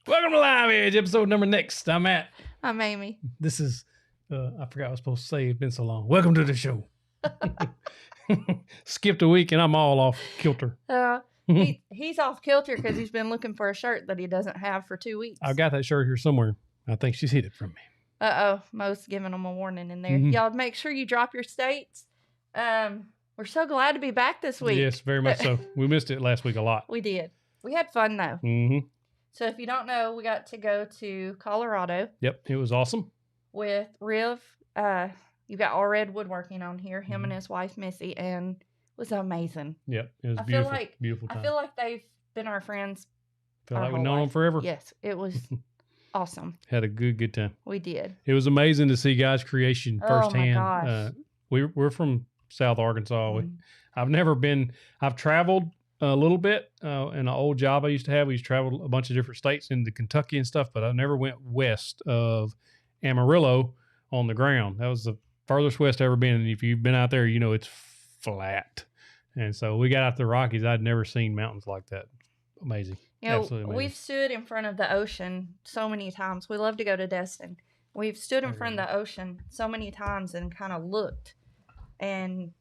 Welcome to Live Edge, episode number next. I'm Matt. I'm Amy. This is, I forgot what I was supposed to say. It's been so long. Welcome to the show. Skipped a week and I'm all off kilter. He's off kilter because he's been looking for a shirt that he doesn't have for 2 weeks. I've got that shirt here somewhere. I think she's hid it from me. Uh-oh. Mo's giving him a warning in there. Y'all make sure you drop your states. We're so glad to be back this week. Yes, very much so. We missed it last week a lot. We did. We had fun, though. Mm-hmm. So if you don't know, we got to go to Colorado. Yep, it was awesome. With Riv. You got All Red Woodworking on here, him and his wife, Missy, and it was amazing. Yep, it was beautiful. Beautiful time. I feel like they've been our friends. Feel like we've known them forever. Yes, it was awesome. Had a good time. We did. It was amazing to see guys' creation firsthand. Oh my gosh. We're from South Arkansas. I've traveled a little bit in an old job I used to have. We used to travel a bunch of different states into Kentucky and stuff, but I never went west of Amarillo on the ground. That was the furthest west I've ever been. And if you've been out there, you know it's flat. And so we got out to the Rockies. I'd never seen mountains like that. Amazing. You know, absolutely amazing. We've stood in front of the ocean so many times. We love to go to Destin. We've stood in front of the ocean so many times and kind of looked and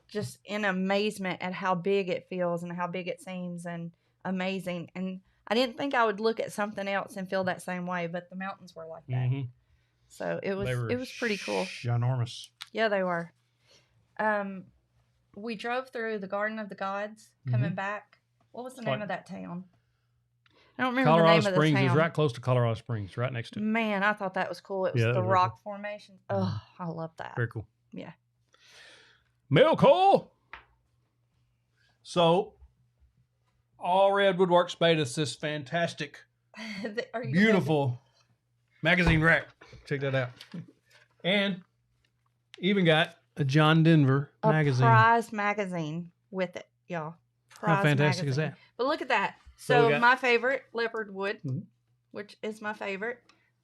just in amazement at how big it feels and how big it seems and amazing. And I didn't think I would look at something else and feel that same way, but the mountains were like that. Mm-hmm. So it was pretty cool. Ginormous. Yeah, they were. We drove through the Garden of the Gods coming back. What was the name of that town? I don't remember the name of the town. Colorado Springs is right close to Colorado Springs, right next to it. Man, I thought that was cool. It was the rock formation. Oh, I love that. Very cool. Yeah. Milk hole. So, All Red Woodworks made us this fantastic, beautiful magazine rack. Check that out. And even got a John Denver magazine. A prize magazine with it, y'all. How fantastic is that? But look at that. So my favorite, leopard wood, which is my favorite.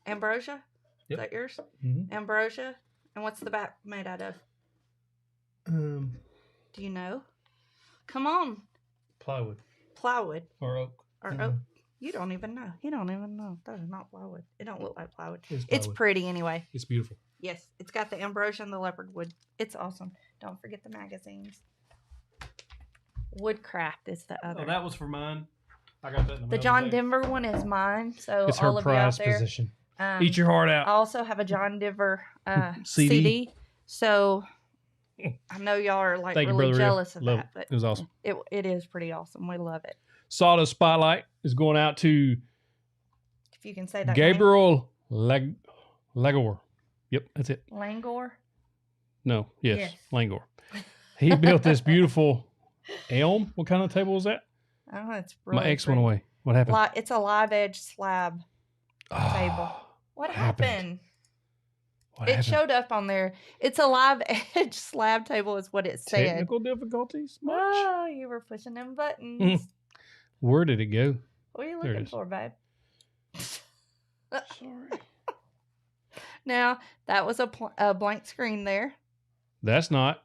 Ambrosia. Is that yours? Mm-hmm. Ambrosia. And what's the back made out of? Do you know? Come on. Plywood. Or oak. You don't even know. That is not plywood. It don't look like plywood. It's pretty anyway. It's beautiful. Yes. It's got the ambrosia and the leopard wood. It's awesome. Don't forget the magazines. Woodcraft is the other. Oh, that was for mine. I got that in the The John Denver one is mine. So it's all her of you out there. Position. Eat your heart out. I also have a John Denver CD. So I know y'all are like really jealous of that, but it was awesome. It is pretty awesome. We love it. Sawdust Spotlight is going out to, if you can say that, Gabriel Lagor. Yep, that's it. Langor? No, yes. Langor. He built this beautiful elm. What kind of table was that? Oh, it's really my ex went away. What happened? It's a live edge slab table. What happened? It showed up on there. It's a live edge slab table is what it said. Technical difficulties? Much? Oh, you were pushing them buttons. Where did it go? What are you looking for, babe? Sorry. Now, that was a blank screen there. That's not.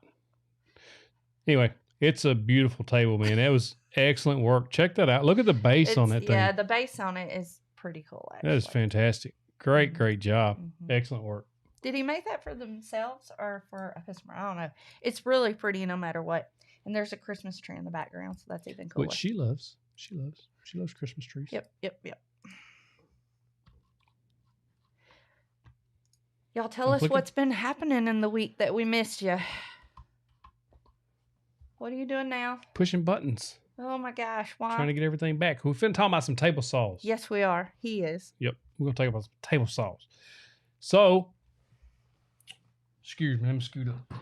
Anyway, it's a beautiful table, man. That was excellent work. Check that out. Look at the base on that thing. Yeah, the base on it is pretty cool, actually. That is fantastic. Great job. Excellent work. Did he make that for themselves or for a customer? I don't know. It's really pretty no matter what. And there's a Christmas tree in the background, so that's even cooler. Which she loves. She loves Christmas trees. Yep. Y'all tell us what's been happening in the week that we missed you. What are you doing now? Pushing buttons. Oh my gosh, why? Trying to get everything back. We've been talking about some table saws. Yes, we are. He is. Yep. We're going to talk about some table saws. So, excuse me, let me scoot up.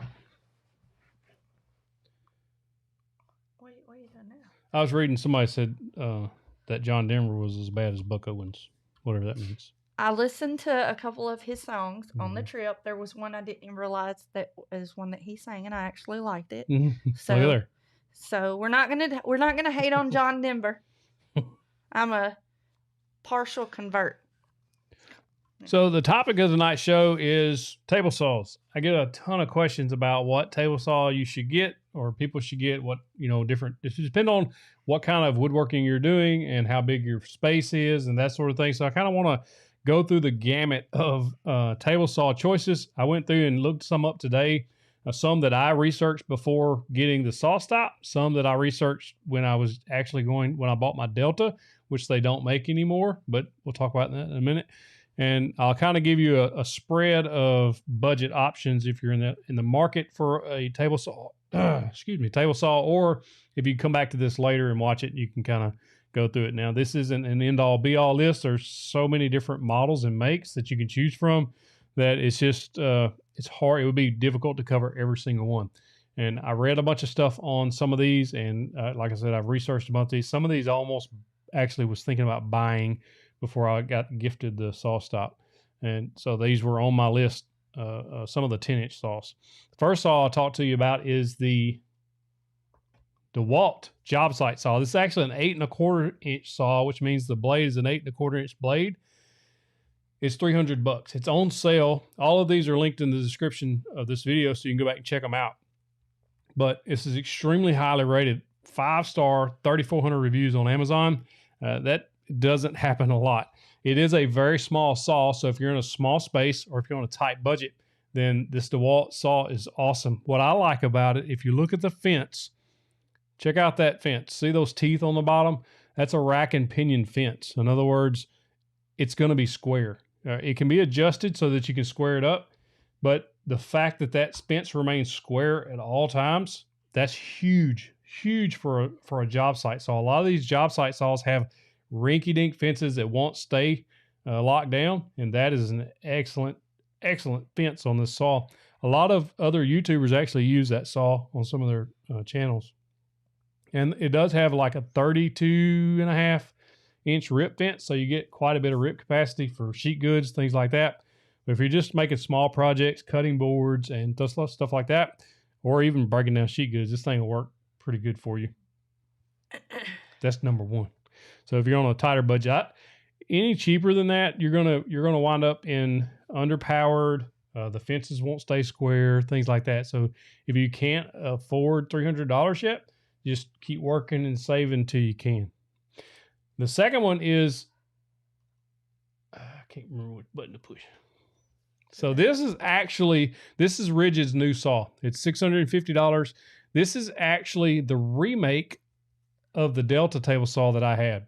What are you doing now? I was reading, somebody said that John Denver was as bad as Buck Owens, whatever that means. I listened to a couple of his songs on the trip. There was one I didn't even realize that was one that he sang, and I actually liked it. So we're not gonna hate on John Denver. I'm a partial convert. So the topic of tonight's show is table saws. I get a ton of questions about what table saw you should get or people should get, what, different, it depends on what kind of woodworking you're doing and how big your space is and that sort of thing. So I kind of want to go through the gamut of table saw choices. I went through and looked some up today, some that I researched before getting the SawStop, some that I researched when I was actually when I bought my Delta, which they don't make anymore, but we'll talk about that in a minute. And I'll kind of give you a spread of budget options if you're in the market for a table saw, table saw, or if you come back to this later and watch it, you can kind of go through it. Now, this isn't an end-all be-all list. There's so many different models and makes that you can choose from that it's just, it's hard. It would be difficult to cover every single one. And I read a bunch of stuff on some of these. And like I said, I've researched a bunch of these. Some of these I almost actually was thinking about buying before I got gifted the SawStop. And so these were on my list, some of the 10-inch saws. The first saw I'll talk to you about is the Dewalt Job Site saw. This is actually an 8¼ inch saw, which means the blade is an 8¼ inch blade. It's $300. It's on sale. All of these are linked in the description of this video, so you can go back and check them out. But this is extremely highly rated. 5-star, 3,400 reviews on Amazon. That doesn't happen a lot. It is a very small saw, so if you're in a small space or if you're on a tight budget, then this DeWalt saw is awesome. What I like about it, if you look at the fence, check out that fence. See those teeth on the bottom? That's a rack and pinion fence. In other words, it's going to be square. It can be adjusted so that you can square it up, but the fact that that fence remains square at all times, that's huge for a job site saw. A lot of these job site saws have rinky-dink fences that won't stay locked down, and that is an excellent fence on this saw. A lot of other YouTubers actually use that saw on some of their channels, and it does have like a 32.5-inch rip fence, so you get quite a bit of rip capacity for sheet goods, things like that. But if you're just making small projects, cutting boards and stuff like that, or even breaking down sheet goods, this thing will work pretty good for you. That's number one. So if you're on a tighter budget, any cheaper than that, you're gonna wind up in underpowered. The fences won't stay square, things like that. So if you can't afford $300 yet, just keep working and saving till you can. The second one is, I can't remember what button to push. So this is Ridgid's new saw. It's $650. This is actually the remake of the Delta table saw that I had.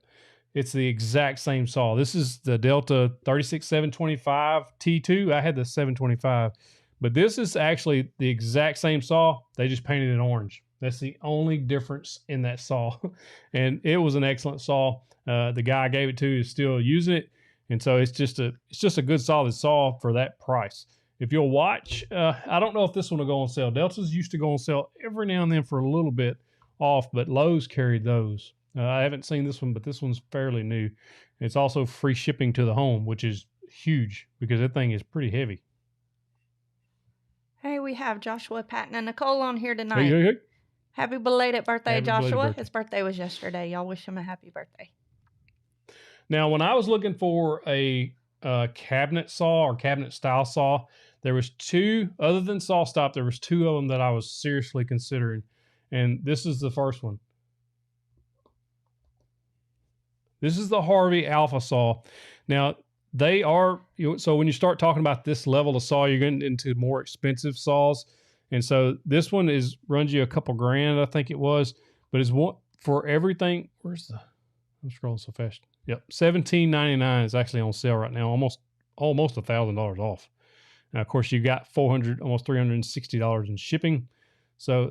It's the exact same saw. This is the Delta 36725 T2. I had the 725, but this is actually the exact same saw. They just painted it orange. That's the only difference in that saw. And it was an excellent saw. The guy I gave it to is still using it. And so it's just a good solid saw for that price. If you'll watch, I don't know if this one will go on sale. Deltas used to go on sale every now and then for a little bit off, but Lowe's carried those. I haven't seen this one, but this one's fairly new. It's also free shipping to the home, which is huge because that thing is pretty heavy. Hey, we have Joshua, Patton, and Nicole on here tonight. Hey. Happy belated birthday, Happy Joshua. belated birthday. His birthday was yesterday. Y'all wish him a happy birthday. Now, when I was looking for a cabinet saw or cabinet style saw, there was two, other than SawStop, there was two of them that I was seriously considering. And this is the first one. This is the Harvey Alpha Saw. Now, they are, so when you start talking about this level of saw, you're getting into more expensive saws. And so this one runs you a couple grand, I think it was, but it's one for everything. I'm scrolling so fast. Yep. $17.99 is actually on sale right now. Almost $1,000 off. Now, of course, you got almost $360 in shipping. So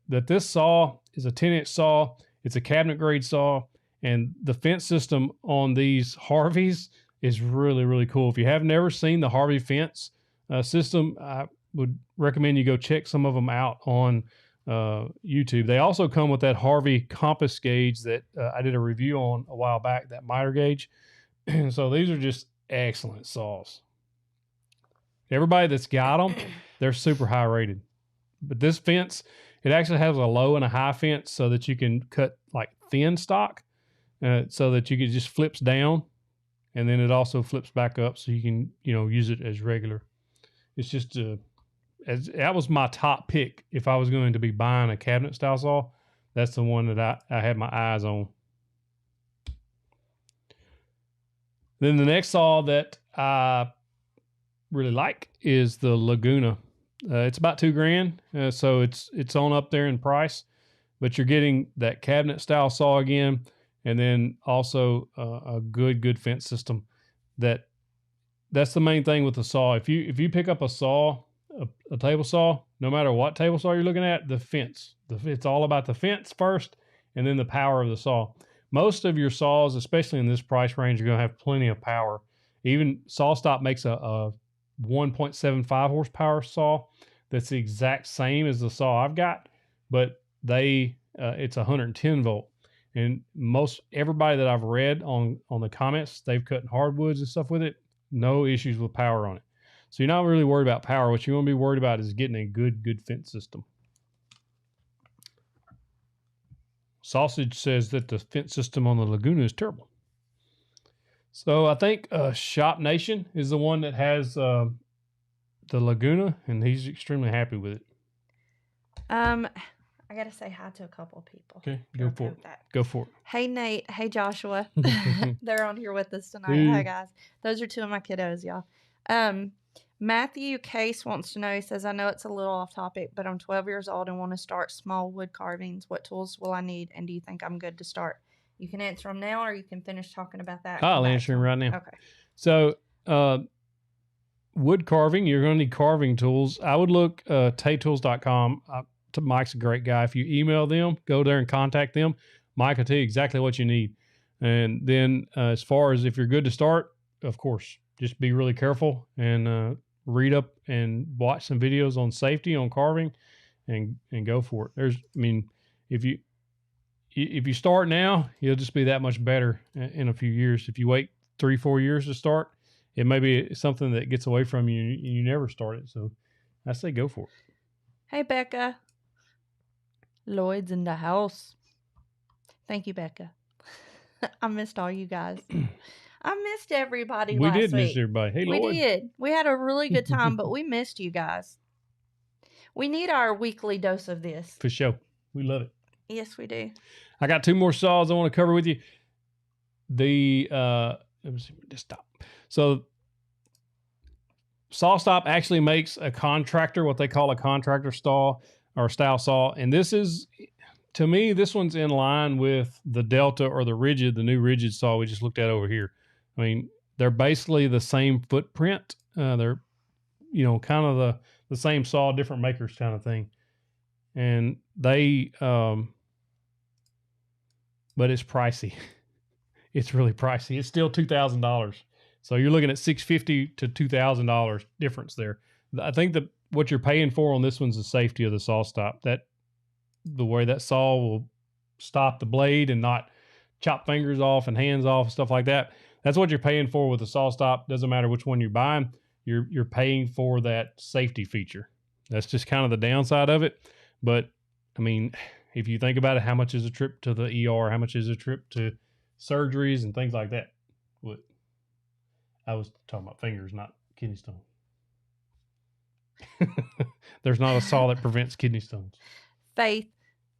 this saw is a 10-inch saw. It's a cabinet grade saw. And the fence system on these Harveys is really, really cool. If you have never seen the Harvey fence system, I would recommend you go check some of them out on YouTube. They also come with that Harvey compass gauge that I did a review on a while back, that miter gauge. So these are just excellent saws. Everybody that's got them, they're super high rated. But this fence, it actually has a low and a high fence so that you can cut like thin stock. So that you can just flips down and then it also flips back up so you can, use it as regular. It's just that was my top pick if I was going to be buying a cabinet style saw. That's the one that I had my eyes on. Then the next saw that I really like is the Laguna. It's about $2,000, so it's on up there in price, but you're getting that cabinet style saw again, and then also a good fence system. That's the main thing with the saw. If you pick up a saw, a table saw, no matter what table saw you're looking at, the fence. It's all about the fence first, and then the power of the saw. Most of your saws, especially in this price range, are going to have plenty of power. Even SawStop makes a 1.75 horsepower saw that's the exact same as the saw I've got, but it's 110 volt. And everybody that I've read on the comments, they've cut hardwoods and stuff with it, no issues with power on it. So you're not really worried about power. What you want to be worried about is getting a good fence system. Sausage says that the fence system on the Laguna is terrible. So I think Shop Nation is the one that has the Laguna, and he's extremely happy with it. I got to say hi to a couple of people. Okay, go for it. Go for it. Hey, Nate. Hey, Joshua. They're on here with us tonight. Hi, guys. Those are two of my kiddos, y'all. Matthew Case wants to know, he says, I know it's a little off topic, but I'm 12 years old and want to start small wood carvings. What tools will I need, and do you think I'm good to start? You can answer them now, or you can finish talking about that. I'll answer them right now. Okay. So, wood carving, you're going to need carving tools. I would look taytools.com. Mike's a great guy. If you email them, go there and contact them. Mike will tell you exactly what you need. And then as far as if you're good to start, of course, just be really careful and read up and watch some videos on safety on carving and go for it. If you start now, you'll just be that much better in a few years. If you wait 3-4 years to start, it may be something that gets away from you and you never start it. So I say go for it. Hey, Becca. Lloyd's in the house. Thank you, Becca. I missed all you guys. I missed everybody last week. We did miss everybody. Hey, Lloyd. We did. We had a really good time, but we missed you guys. We need our weekly dose of this. For sure. We love it. Yes, we do. I got 2 more saws I want to cover with you. Let me see, just stop. So SawStop actually makes a contractor, what they call a contractor saw or style saw. And this is, to me, this one's in line with the Delta or the Ridgid, the new Ridgid saw we just looked at over here. I mean, they're basically the same footprint. They're, kind of the same saw, different makers kind of thing. And they, but it's pricey. It's really pricey. It's still $2,000. So you're looking at $650 to $2,000 difference there. I think that what you're paying for on this one's the safety of the SawStop. The way that saw will stop the blade and not chop fingers off and hands off and stuff like that. That's what you're paying for with the SawStop. Doesn't matter which one you're buying. You're paying for that safety feature. That's just kind of the downside of it. But I mean, if you think about it, how much is a trip to the ER? How much is a trip to surgeries and things like that? What I was talking about fingers, not kidney stones. There's not a saw that prevents kidney stones. Faith,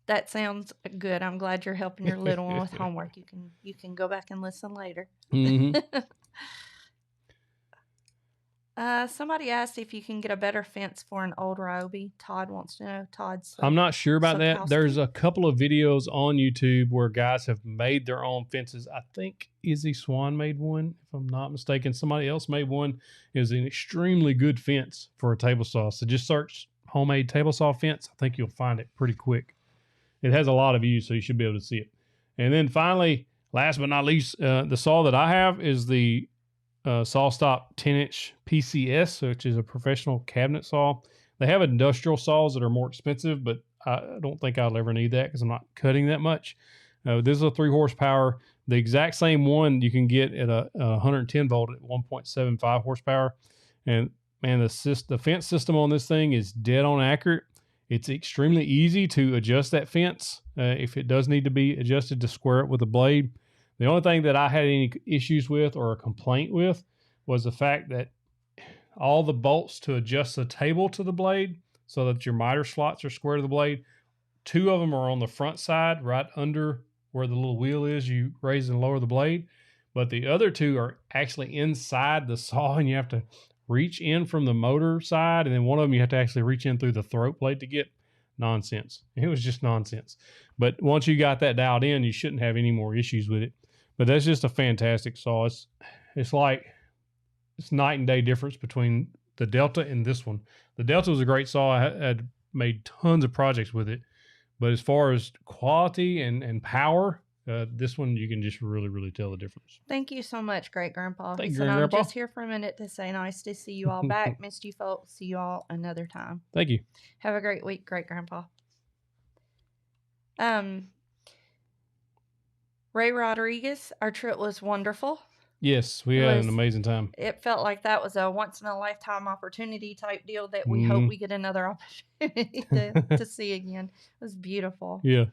that sounds good. I'm glad you're helping your little one with homework. You can go back and listen later. Mm-hmm. Somebody asked if you can get a better fence for an old Ryobi. Todd wants to know. I'm not sure about that. There's a couple of videos on YouTube where guys have made their own fences. I think Izzy Swan made one, if I'm not mistaken. Somebody else made one. It was an extremely good fence for a table saw. So just search homemade table saw fence. I think you'll find it pretty quick. It has a lot of views, so you should be able to see it. And then finally, last but not least, the saw that I have is the SawStop 10-inch PCS, which is a professional cabinet saw. They have industrial saws that are more expensive, but I don't think I'll ever need that because I'm not cutting that much. This is a 3 horsepower. The exact same one you can get at a 110 volt at 1.75 horsepower. And man, the fence system on this thing is dead on accurate. It's extremely easy to adjust that fence if it does need to be adjusted to square it with a blade. The only thing that I had any issues with or a complaint with was the fact that all the bolts to adjust the table to the blade so that your miter slots are square to the blade, 2 of them are on the front side, right under where the little wheel is. You raise and lower the blade. But the other 2 are actually inside the saw, and you have to reach in from the motor side. And then one of them, you have to actually reach in through the throat plate to get. Nonsense. It was just nonsense. But once you got that dialed in, you shouldn't have any more issues with it. But that's just a fantastic saw. It's like, it's night and day difference between the Delta and this one. The Delta was a great saw. I had made tons of projects with it. But as far as quality and power, this one, you can just really, really tell the difference. Thank you so much, Great Grandpa. Thank you, I'm Grandpa. just here for a minute to say nice to see you all back. Missed you folks. See you all another time. Thank you. Have a great week, Great Grandpa. Ray Rodriguez, our trip was wonderful. Yes, we had an amazing time. It felt like that was a once-in-a-lifetime opportunity type deal that we hope we get another opportunity to see again. It was beautiful. Yeah.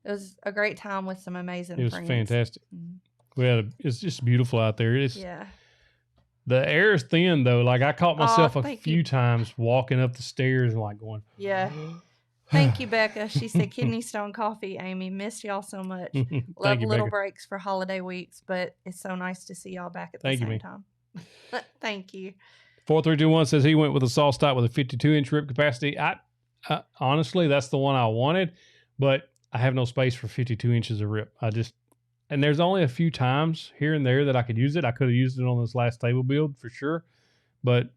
It was a great time with some amazing friends. It was fantastic. Mm-hmm. It's just beautiful out there. Yeah. The air is thin, though. Like, I caught myself a few times walking up the stairs and, like, going. Yeah. Thank you, Becca. She said, kidney stone coffee, Amy. Missed y'all so much. Love little breaks for holiday weeks, but it's so nice to see y'all back at the same time. Thank you. 4321 says he went with a SawStop with a 52-inch rip capacity. I honestly, that's the one I wanted, but I have no space for 52 inches of rip. And there's only a few times here and there that I could use it. I could have used it on this last table build for sure, but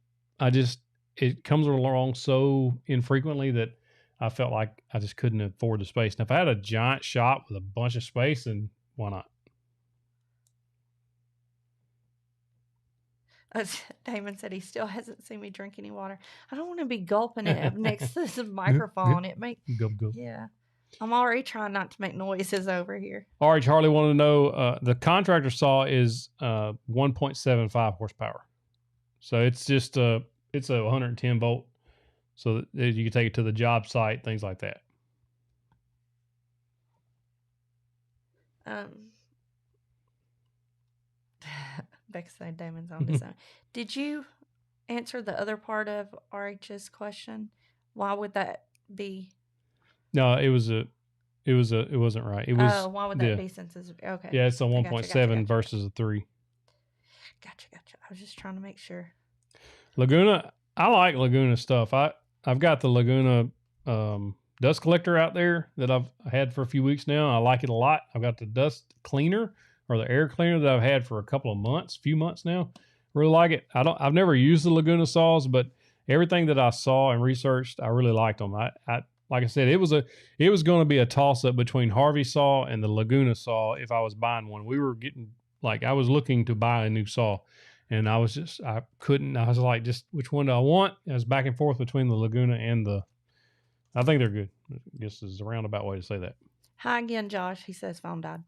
it comes along so infrequently that I felt like I just couldn't afford the space. Now, if I had a giant shop with a bunch of space, then why not? Damon said he still hasn't seen me drink any water. I don't want to be gulping it up next to this microphone. It makes gulp. Yeah. I'm already trying not to make noises over here. All right, Charlie wanted to know the Contractor Saw is 1.75 horsepower. So it's just it's a 110 volt. So that you can take it to the job site, things like that. Becca said Damon's on his own. Did you answer the other part of RH's question? Why would that be? No, it wasn't right. It was. Why would that be since it's okay? Yeah, it's a 1.7 versus a 3. Gotcha. I was just trying to make sure. Laguna, I like Laguna stuff. I've got the Laguna dust collector out there that I've had for a few weeks now. I like it a lot. I've got the dust cleaner or the air cleaner that I've had for a few months now. Really like it. I've never used the Laguna saws, but everything that I saw and researched, I really liked them. I like I said, it was going to be a toss up between Harvey Saw and the Laguna Saw if I was buying one. I was looking to buy a new saw. And I was like, just which one do I want? I was back and forth between the Laguna and I think they're good. I guess is a roundabout way to say that. Hi again, Josh. He says phone died.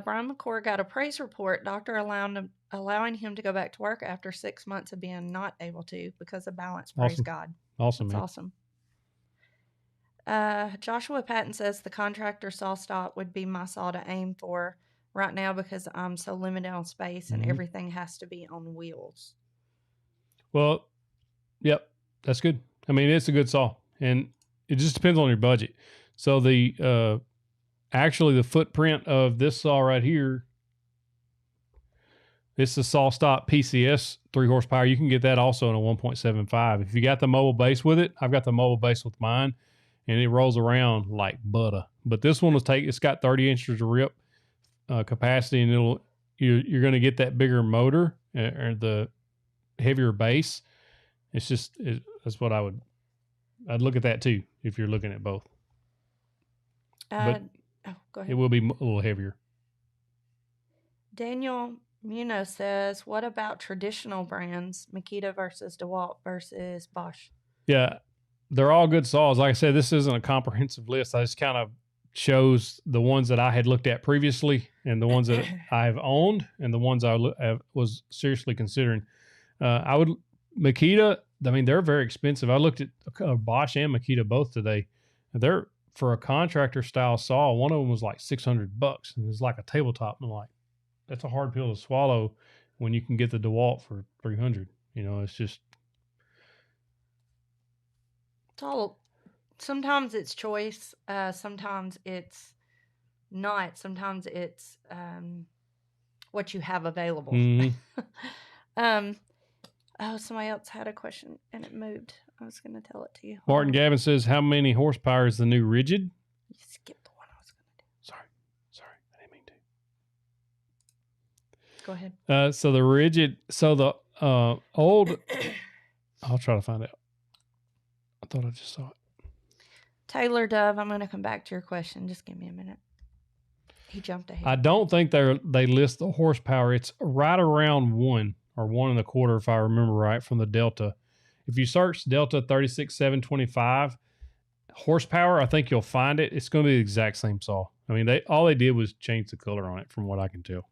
Brian McCord got a praise report. Doctor allowing him to go back to work after 6 months of being not able to because of balance. Praise God. Awesome. That's man. Awesome. Joshua Patton says the Contractor SawStop would be my saw to aim for right now because I'm so limited on space and everything has to be on wheels. Well, yep, that's good. I mean, it's a good saw, and it just depends on your budget. So the footprint of this saw right here, it's the SawStop PCS 3 horsepower. You can get that also in a 1.75. If you got the mobile base with it, I've got the mobile base with mine, and it rolls around like butter. But this one it's got 30 inches of rip capacity, and you're going to get that bigger motor or the heavier base. That's what I'd look at that too if you're looking at both. Go ahead. It will be a little heavier. Daniel Munoz says, what about traditional brands, Makita versus Dewalt versus Bosch? Yeah, they're all good saws. Like I said, this isn't a comprehensive list. I just kind of chose the ones that I had looked at previously and the ones that I've owned and the ones I was seriously considering. Makita, I mean, they're very expensive. I looked at Bosch and Makita both today. They're, for a contractor style saw, one of them was like $600 and it's like a tabletop. And I'm like, that's a hard pill to swallow when you can get the DeWalt for $300. You know, it's just. It's all. Sometimes it's choice. Sometimes it's not. Sometimes it's what you have available. Mm-hmm. Oh, somebody else had a question and it moved. I was going to tell it to you. Martin Gavin says, how many horsepower is the new Ridgid? You skipped the one I was going to do. Sorry. I didn't mean to. Go ahead. So the Ridgid, old, I'll try to find out. I thought I just saw it. Taylor Dove, I'm going to come back to your question. Just give me a minute. He jumped ahead. I don't think they list the horsepower. It's right around 1 or 1.25, if I remember right, from the Delta. If you search Delta 36725 horsepower, I think you'll find it. It's going to be the exact same saw. I mean, all they did was change the color on it, from what I can tell.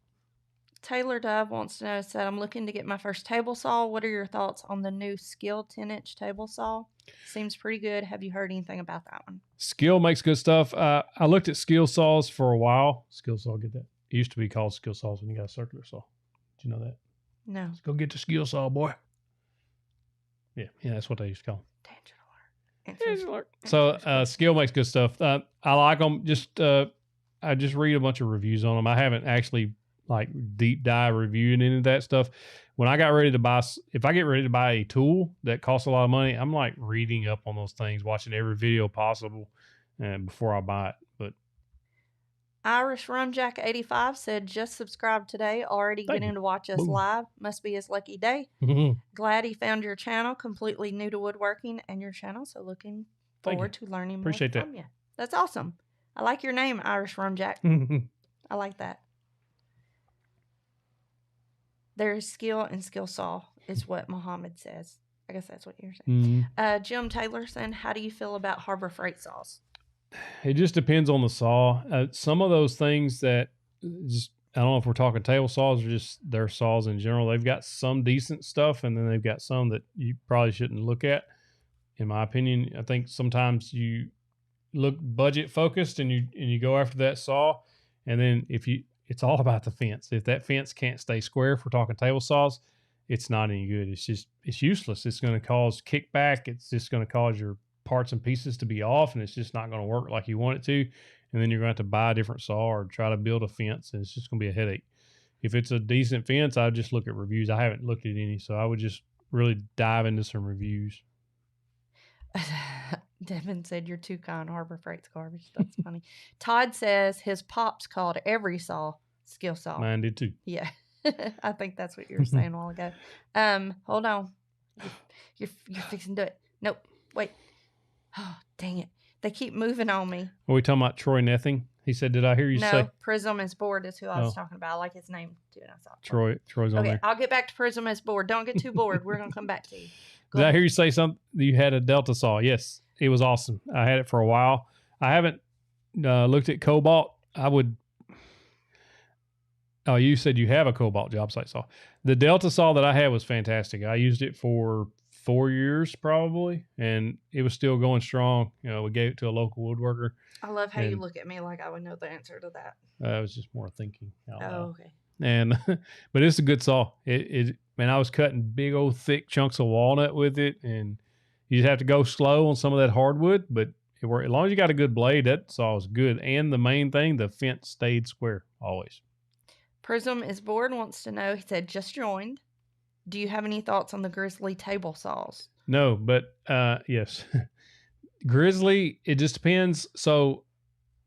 Taylor Dove wants to know, said, I'm looking to get my first table saw. What are your thoughts on the new Skill 10-inch table saw? Seems pretty good. Have you heard anything about that one? Skill makes good stuff. I looked at Skill saws for a while. Skill saw, get that. It used to be called Skill saws when you got a circular saw. Did you know that? No. Let's go get the Skill saw, boy. Yeah, that's what they used to call them. Tangent alert. So Skill makes good stuff. I like them. I just read a bunch of reviews on them. I haven't actually like deep dive reviewing any of that stuff. When I got ready to buy, if I get ready to buy a tool that costs a lot of money, I'm like reading up on those things, watching every video possible, before I buy it. But Irish Rumjack 85 said, just subscribed today. Already getting to watch us live. Must be his lucky day. Glad he found your channel. Completely new to woodworking and your channel. So looking forward to learning more from you. That's awesome. I like your name, Irish Rumjack. I like that. There's skill and skill saw is what Muhammad says. I guess that's what you're saying. Jim Taylor saying, how do you feel about Harbor Freight saws? It just depends on the saw. Some of those things that just, I don't know if we're talking table saws or just their saws in general. They've got some decent stuff, and then they've got some that you probably shouldn't look at. In my opinion, I think sometimes you look budget focused and you go after that saw, and then it's all about the fence. If that fence can't stay square, if we're talking table saws, it's not any good. It's useless. It's going to cause kickback. It's just going to cause your parts and pieces to be off, and it's just not going to work like you want it to. And then you're going to have to buy a different saw or try to build a fence, and it's just going to be a headache. If it's a decent fence, I would just look at reviews. I haven't looked at any, so I would just really dive into some reviews. Devin said, you're too kind. Harbor Freight's garbage. That's funny. Todd says his pops called every saw skill saw. Mine did too. Yeah. I think that's what you were saying a while ago. Hold on. You're fixing to do it. Nope. Wait. Oh, dang it. They keep moving on me. Are we talking about Troy Nething? He said, did I hear you say? No, Prism is bored is who I was talking about. I like his name too. And I saw Troy's on there. I'll get back to Prism is bored. Don't get too bored. We're going to come back to you. Did I hear you say something? You had a Delta saw. Yes. It was awesome. I had it for a while. I haven't looked at Cobalt. Oh, you said you have a Cobalt job site saw. The Delta saw that I had was fantastic. I used it for 4 years probably, and it was still going strong. You know, we gave it to a local woodworker. I love how you look at me like I would know the answer to that. It was just more thinking. Okay. And but it's a good saw. Man, I was cutting big old thick chunks of walnut with it, and you just have to go slow on some of that hardwood, but it worked. As long as you got a good blade, that saw was good. And the main thing, the fence stayed square always. Prism is bored and wants to know, he said, just joined. Do you have any thoughts on the Grizzly table saws? No, but yes. Grizzly, it just depends. So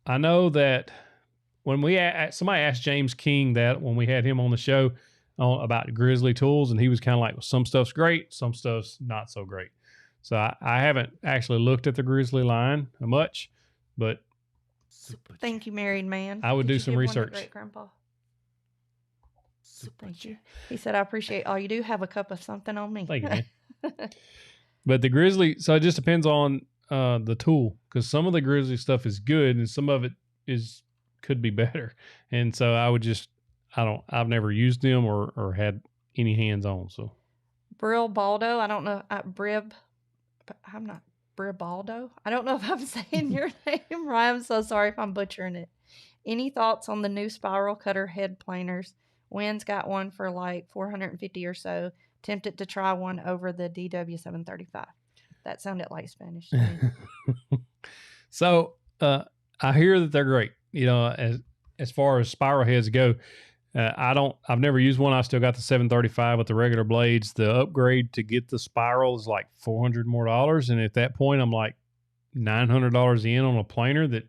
I know that when somebody asked James King that when we had him on the show about Grizzly tools, and he was kind of like, well, some stuff's great, some stuff's not so great. So I haven't actually looked at the Grizzly line much, but thank you, married man. I would do some research. Great grandpa. Thank you. He said, I appreciate all you do. Have a cup of something on me. Thank you, man. But the Grizzly, so it just depends on the tool, because some of the Grizzly stuff is good and some of it could be better. And so I've never used them or had any hands on. So Brill Baldo, I don't know, Bribaldo. I don't know if I'm saying your name right. I'm so sorry if I'm butchering it. Any thoughts on the new spiral cutter head planers Wynn's got one for like $450 or so. Tempted to try one over the DW735. That sounded like Spanish to me. So I hear that they're great. You know, as far as spiral heads go, I've never used one. I still got the 735 with the regular blades. The upgrade to get the spiral is like $400 more. And at that point, I'm like $900 in on a planer that,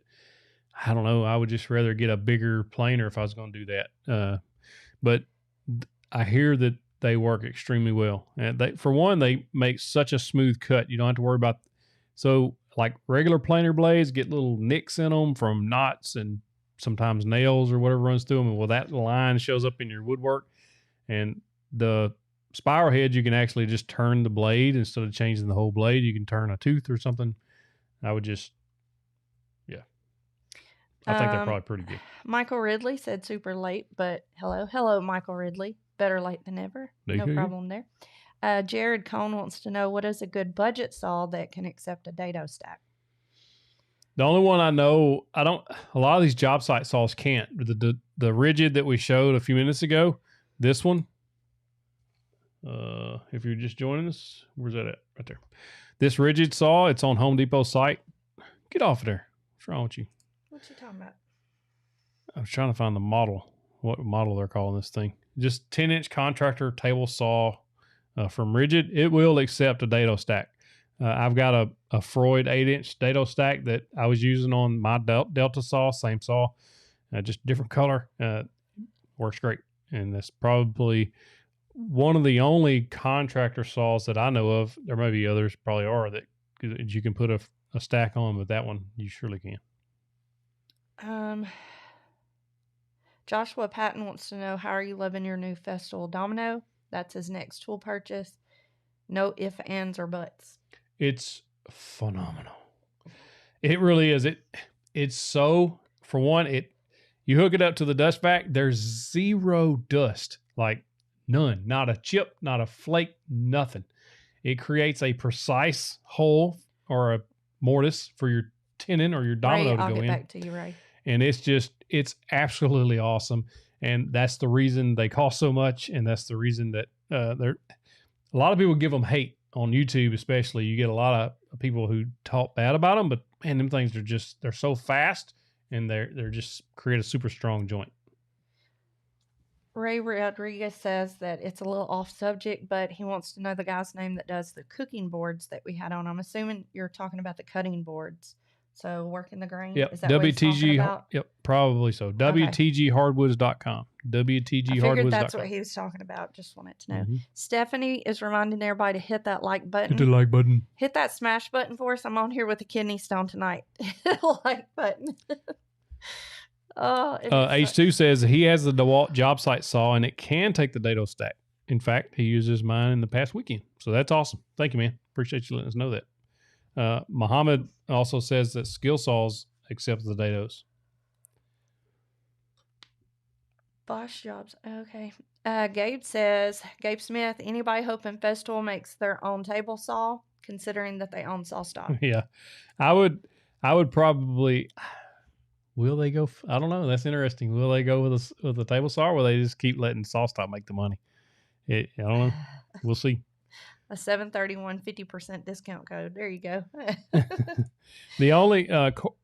I don't know. I would just rather get a bigger planer if I was going to do that. But I hear that they work extremely well. And for one, they make such a smooth cut. You don't have to worry about. So like regular planer blades get little nicks in them from knots and sometimes nails or whatever runs through them. And well, that line shows up in your woodwork. And the spiral heads, you can actually just turn the blade instead of changing the whole blade. You can turn a tooth or something. I would just, yeah. I think they're probably pretty good. Michael Ridley said super late, but hello, Michael Ridley. Better late than never. No problem there. Jared Cohn wants to know, what is a good budget saw that can accept a dado stack? The only one I know, a lot of these job site saws can't. The Ridgid that we showed a few minutes ago, this one, if you're just joining us, where's that at? Right there. This Ridgid saw, it's on Home Depot site. Get off of there. What's wrong with you? What you talking about? I was trying to find the model, what model they're calling this thing. Just 10-inch contractor table saw from Ridgid. It will accept a dado stack. I've got a Freud 8-inch dado stack that I was using on my Delta saw, same saw, just different color. Works great. And that's probably one of the only contractor saws that I know of. There may be others, probably are, that you can put a stack on, but that one you surely can. Joshua Patton wants to know, how are you loving your new Festool domino? That's his next tool purchase. No ifs, ands, or buts. It's phenomenal. It really is. It's so, for one, you hook it up to the dust vac, there's zero dust, like none, not a chip, not a flake, nothing. It creates a precise hole or a mortise for your tenon or your domino Ray, to I'll go get in. Back to you, Ray. And it's absolutely awesome. And that's the reason they cost so much. And that's the reason that a lot of people give them hate on YouTube, especially. You get a lot of people who talk bad about them, but man, them things they're so fast and they're just create a super strong joint. Ray Rodriguez says that it's a little off subject, but he wants to know the guy's name that does the cooking boards that we had on. I'm assuming you're talking about the cutting boards. So working the grain. Yep. Is that what he's talking about? Yep. Probably so. WTGhardwoods.com. WTGhardwoods.com. I figured that's what he was talking about. Just wanted to know. Mm-hmm. Stephanie is reminding everybody to hit that like button. Hit the like button. Hit that smash button for us. I'm on here with a kidney stone tonight. Like button. H2 says he has the Dewalt Job Site saw and it can take the dado stack. In fact, he uses mine in the past weekend. So that's awesome. Thank you, man. Appreciate you letting us know that. Muhammad also says that skill saws accept the dados. Bosch Jobs. Okay. Gabe says, Gabe Smith, anybody hoping Festool makes their own table saw, considering that they own SawStop? Yeah. I would probably, will they go? I don't know. That's interesting. Will they go with a table saw, or will they just keep letting SawStop make the money? I don't know. We'll see. A 731 50% discount code. There you go. The only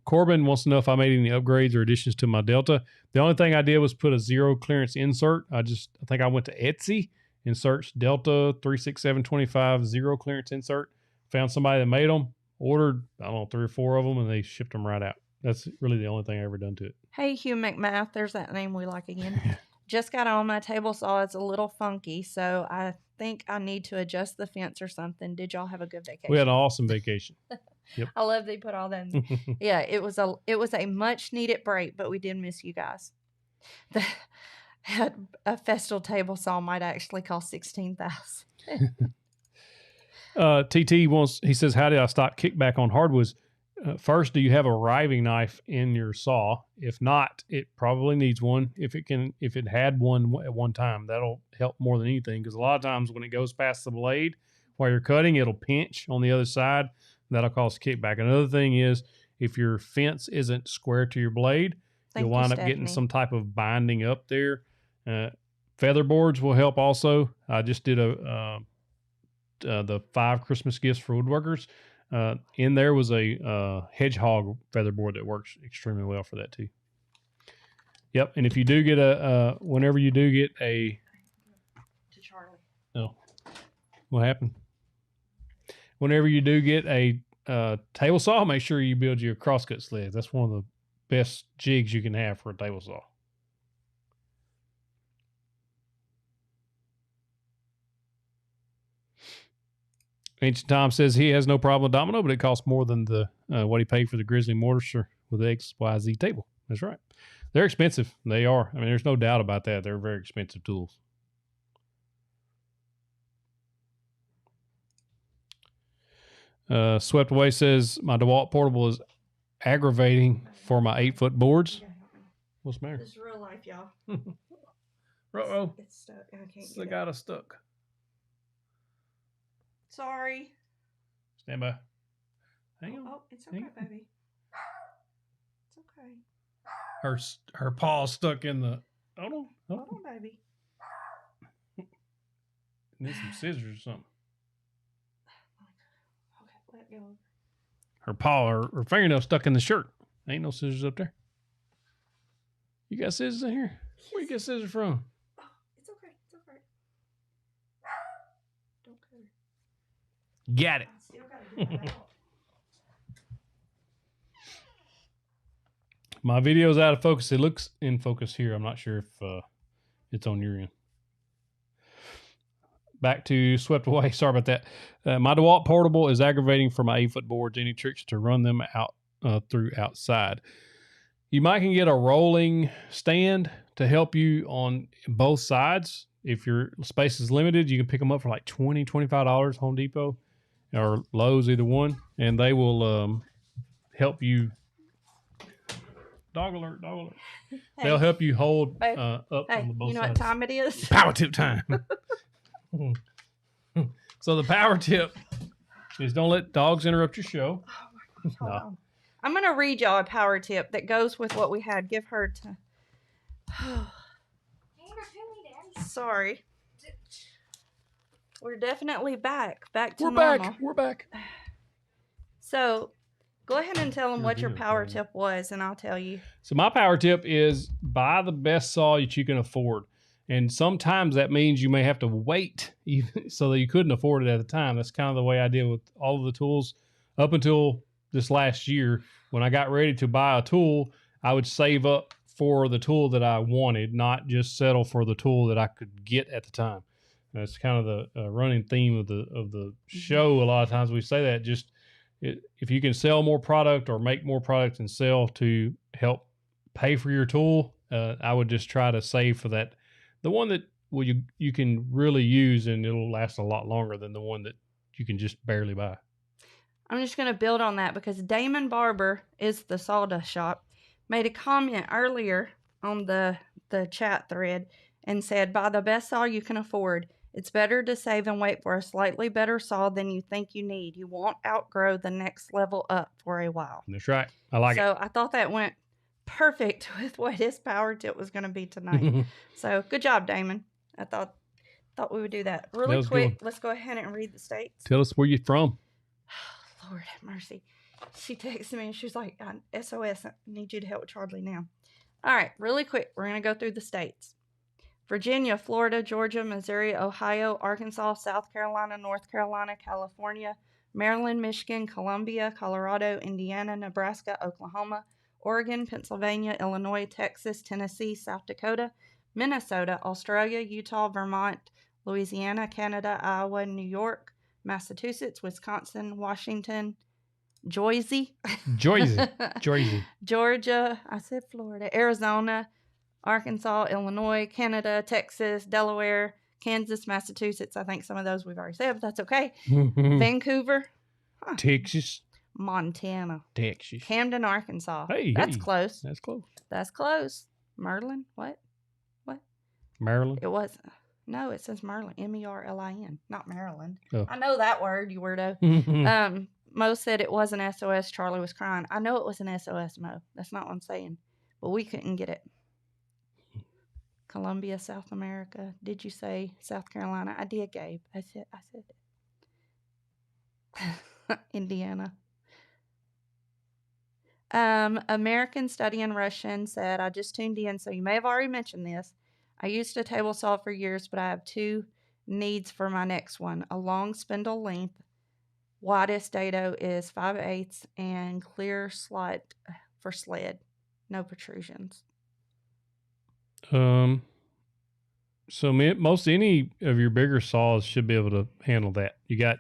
Corbin wants to know if I made any upgrades or additions to my Delta. The only thing I did was put a zero clearance insert. I think I went to Etsy and searched Delta 36725 zero clearance insert. Found somebody that made them. Ordered, I don't know, 3 or 4 of them, and they shipped them right out. That's really the only thing I ever done to it. Hey, Hugh McMath. There's that name we like again. Just got on my table saw. It's a little funky, so I think I need to adjust the fence or something. Did y'all have a good vacation? We had an awesome vacation. Yep. I love they put all that in. Yeah, it was a much needed break, but we did miss you guys. A Festool table saw might actually cost $16,000. He says, how did I stop kickback on hardwoods? First, do you have a riving knife in your saw? If not, it probably needs one. If it had one at one time, that'll help more than anything. Because a lot of times when it goes past the blade while you're cutting, it'll pinch on the other side. That'll cause kickback. Another thing is, if your fence isn't square to your blade, you'll wind up getting some type of binding up there. Feather boards will help also. I just did the 5 Christmas gifts for woodworkers. In there was a hedgehog feather board that works extremely well for that too. Yep, and if you do get whenever you do get a... To Charlie. Oh, what happened? Whenever you do get a table saw, make sure you build your crosscut sleds. That's one of the best jigs you can have for a table saw. Ancient Tom says he has no problem with Domino, but it costs more than the what he paid for the Grizzly mortar with the XYZ table. That's right. They're expensive. They are. I mean, there's no doubt about that. They're very expensive tools. Swept Away says, my Dewalt portable is aggravating for my 8-foot boards. What's the matter? This is real life, y'all. Uh-oh. It's stuck. I can't Still get got us stuck. Sorry. Stand by. Hang on. Oh, it's okay, baby. It's okay. Her paw's stuck in the... Hold on. Hold on, baby. Need some scissors or something. Okay, let go. Her paw, her fingernail stuck in the shirt. Ain't no scissors up there. You got scissors in here? Where you get scissors from? Oh, it's okay. It's okay. Don't cut her. Got it. I still gotta get that out. My video's out of focus. It looks in focus here. I'm not sure if it's on your end. Back to Swept Away. Sorry about that. My Dewalt portable is aggravating for my 8-foot boards. Any tricks to run them out through outside? You might can get a rolling stand to help you on both sides. If your space is limited, you can pick them up for like $20, $25, Home Depot or Lowe's, either one, and they will help you. Dog alert, dog alert. Hey, they'll help you hold up on the both sides. You know what time it is? Power tip time. So the power tip is don't let dogs interrupt your show. Oh my gosh, hold on. I'm going to read y'all a power tip that goes with what we had. Give her to... Sorry. We're definitely back. Back to normal. We're back. So go ahead and tell them what your power tip was, and I'll tell you. So my power tip is buy the best saw that you can afford. And sometimes that means you may have to wait so that you couldn't afford it at the time. That's kind of the way I did with all of the tools up until this last year. When I got ready to buy a tool, I would save up for the tool that I wanted, not just settle for the tool that I could get at the time. That's kind of the running theme of the show. A lot of times we say that if you can sell more product or make more products and sell to help pay for your tool, I would just try to save for that. The one that you can really use and it'll last a lot longer than the one that you can just barely buy. I'm just going to build on that because Damon Barber is the Sawdust Shop, made a comment earlier on the chat thread and said, buy the best saw you can afford. It's better to save and wait for a slightly better saw than you think you need. You won't outgrow the next level up for a while. That's right. I like it. So I thought that went perfect with what his power tip was going to be tonight. So good job, Damon. I thought we would do that really quick. Let's go ahead and read the states. Tell us where you're from. Lord have mercy. She texted me and she's like, SOS, I need you to help with Charlie now. All right, really quick. We're going to go through the states. Virginia, Florida, Georgia, Missouri, Ohio, Arkansas, South Carolina, North Carolina, California, Maryland, Michigan, Columbia, Colorado, Indiana, Nebraska, Oklahoma, Oregon, Pennsylvania, Illinois, Texas, Tennessee, South Dakota, Minnesota, Australia, Utah, Vermont, Louisiana, Canada, Iowa, New York, Massachusetts, Wisconsin, Washington, Georgia, I said Florida, Arizona, Arkansas, Illinois, Canada, Texas, Delaware, Kansas, Massachusetts. I think some of those we've already said, but that's okay. Vancouver, Texas, Montana, Texas, Camden, Arkansas. Hey, that's close. That's close. That's close. Merlin, what? Maryland. It was. No, it says Merlin. Merlin, not Maryland. Oh. I know that word, you weirdo. Mo said it was an SOS. Charlie was crying. I know it was an SOS, Mo. That's not what I'm saying. But we couldn't get it. Columbia, South America. Did you say South Carolina? I did, Gabe. I said Indiana. American Studying Russian said, I just tuned in, so you may have already mentioned this. I used a table saw for years, but I have 2 needs for my next one. A long spindle length. Widest dado is 5/8 and clear slot for sled. No protrusions. So most any of your bigger saws should be able to handle that. You got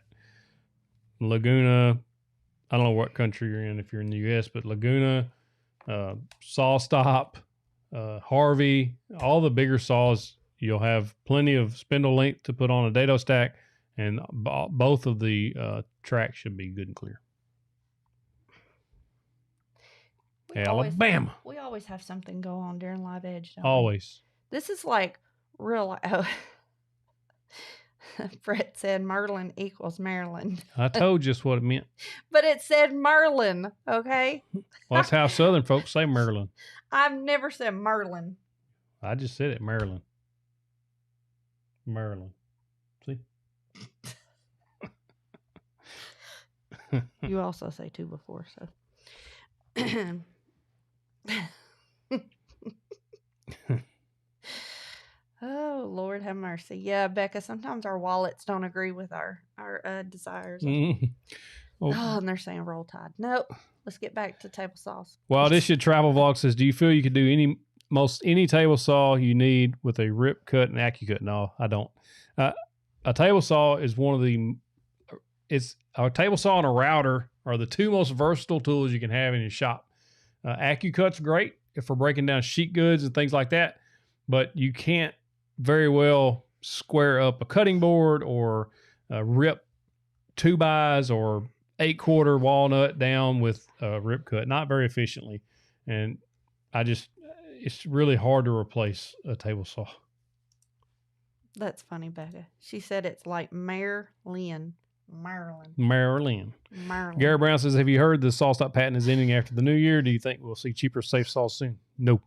Laguna. I don't know what country you're in if you're in the U.S., but Laguna, SawStop, Harvey, all the bigger saws, you'll have plenty of spindle length to put on a dado stack, and both of the tracks should be good and clear. Alabama. We always have something go on during Live Edge, don't Always. we? This is like real. Oh. Brett said Merlin equals Maryland. I told you just what it meant. But it said Merlin, okay? Well, that's how Southern folks say Maryland. I've never said Merlin. I just said it, Maryland. Maryland. See? You also say 2 before, so. Oh, Lord have mercy. Yeah, Becca, sometimes our wallets don't agree with our desires. Mm-hmm. Oh, and they're saying roll tide. Nope. Let's get back to table saws. Well, this should travel vlog says, do you feel you could do most any table saw you need with a rip cut and AccuCut? No, I don't. A table saw is it's a table saw and a router are the 2 most versatile tools you can have in your shop. AccuCut's great if we're breaking down sheet goods and things like that, but you can't very well square up a cutting board or rip 2x or 8/4 walnut down with a rip cut, not very efficiently. And it's really hard to replace a table saw. That's funny, Becca. She said it's like Maryland. Gary Brown says, have you heard the SawStop patent is ending after the new year? Do you think we'll see cheaper, safe saws soon? No.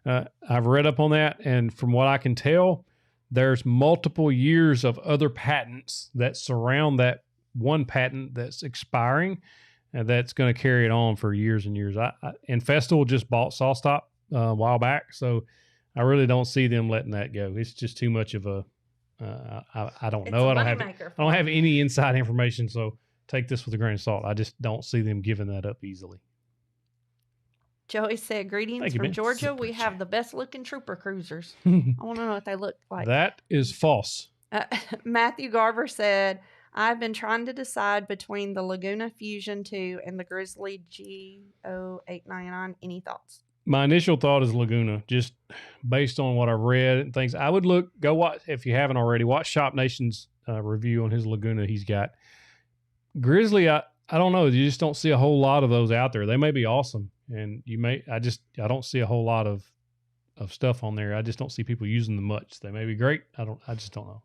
I've read up on that, and from what I can tell, there's multiple years of other patents that surround that one patent that's expiring, and that's going to carry it on for years and years. And Festool just bought SawStop a while back, so I really don't see them letting that go. It's just too much of a I don't know. I don't have any inside information, so take this with a grain of salt. I just don't see them giving that up easily. Joey said, greetings from Georgia. We have the best looking trooper cruisers. I want to know what they look like. That is false. Matthew Garver said, I've been trying to decide between the Laguna Fusion 2 and the Grizzly GO899. Any thoughts? My initial thought is Laguna, just based on what I've read and things. I would go watch, if you haven't already, watch Shop Nation's review on his Laguna he's got. Grizzly, I don't know. You just don't see a whole lot of those out there. They may be awesome, and I don't see a whole lot of stuff on there. I just don't see people using them much. They may be great. I just don't know.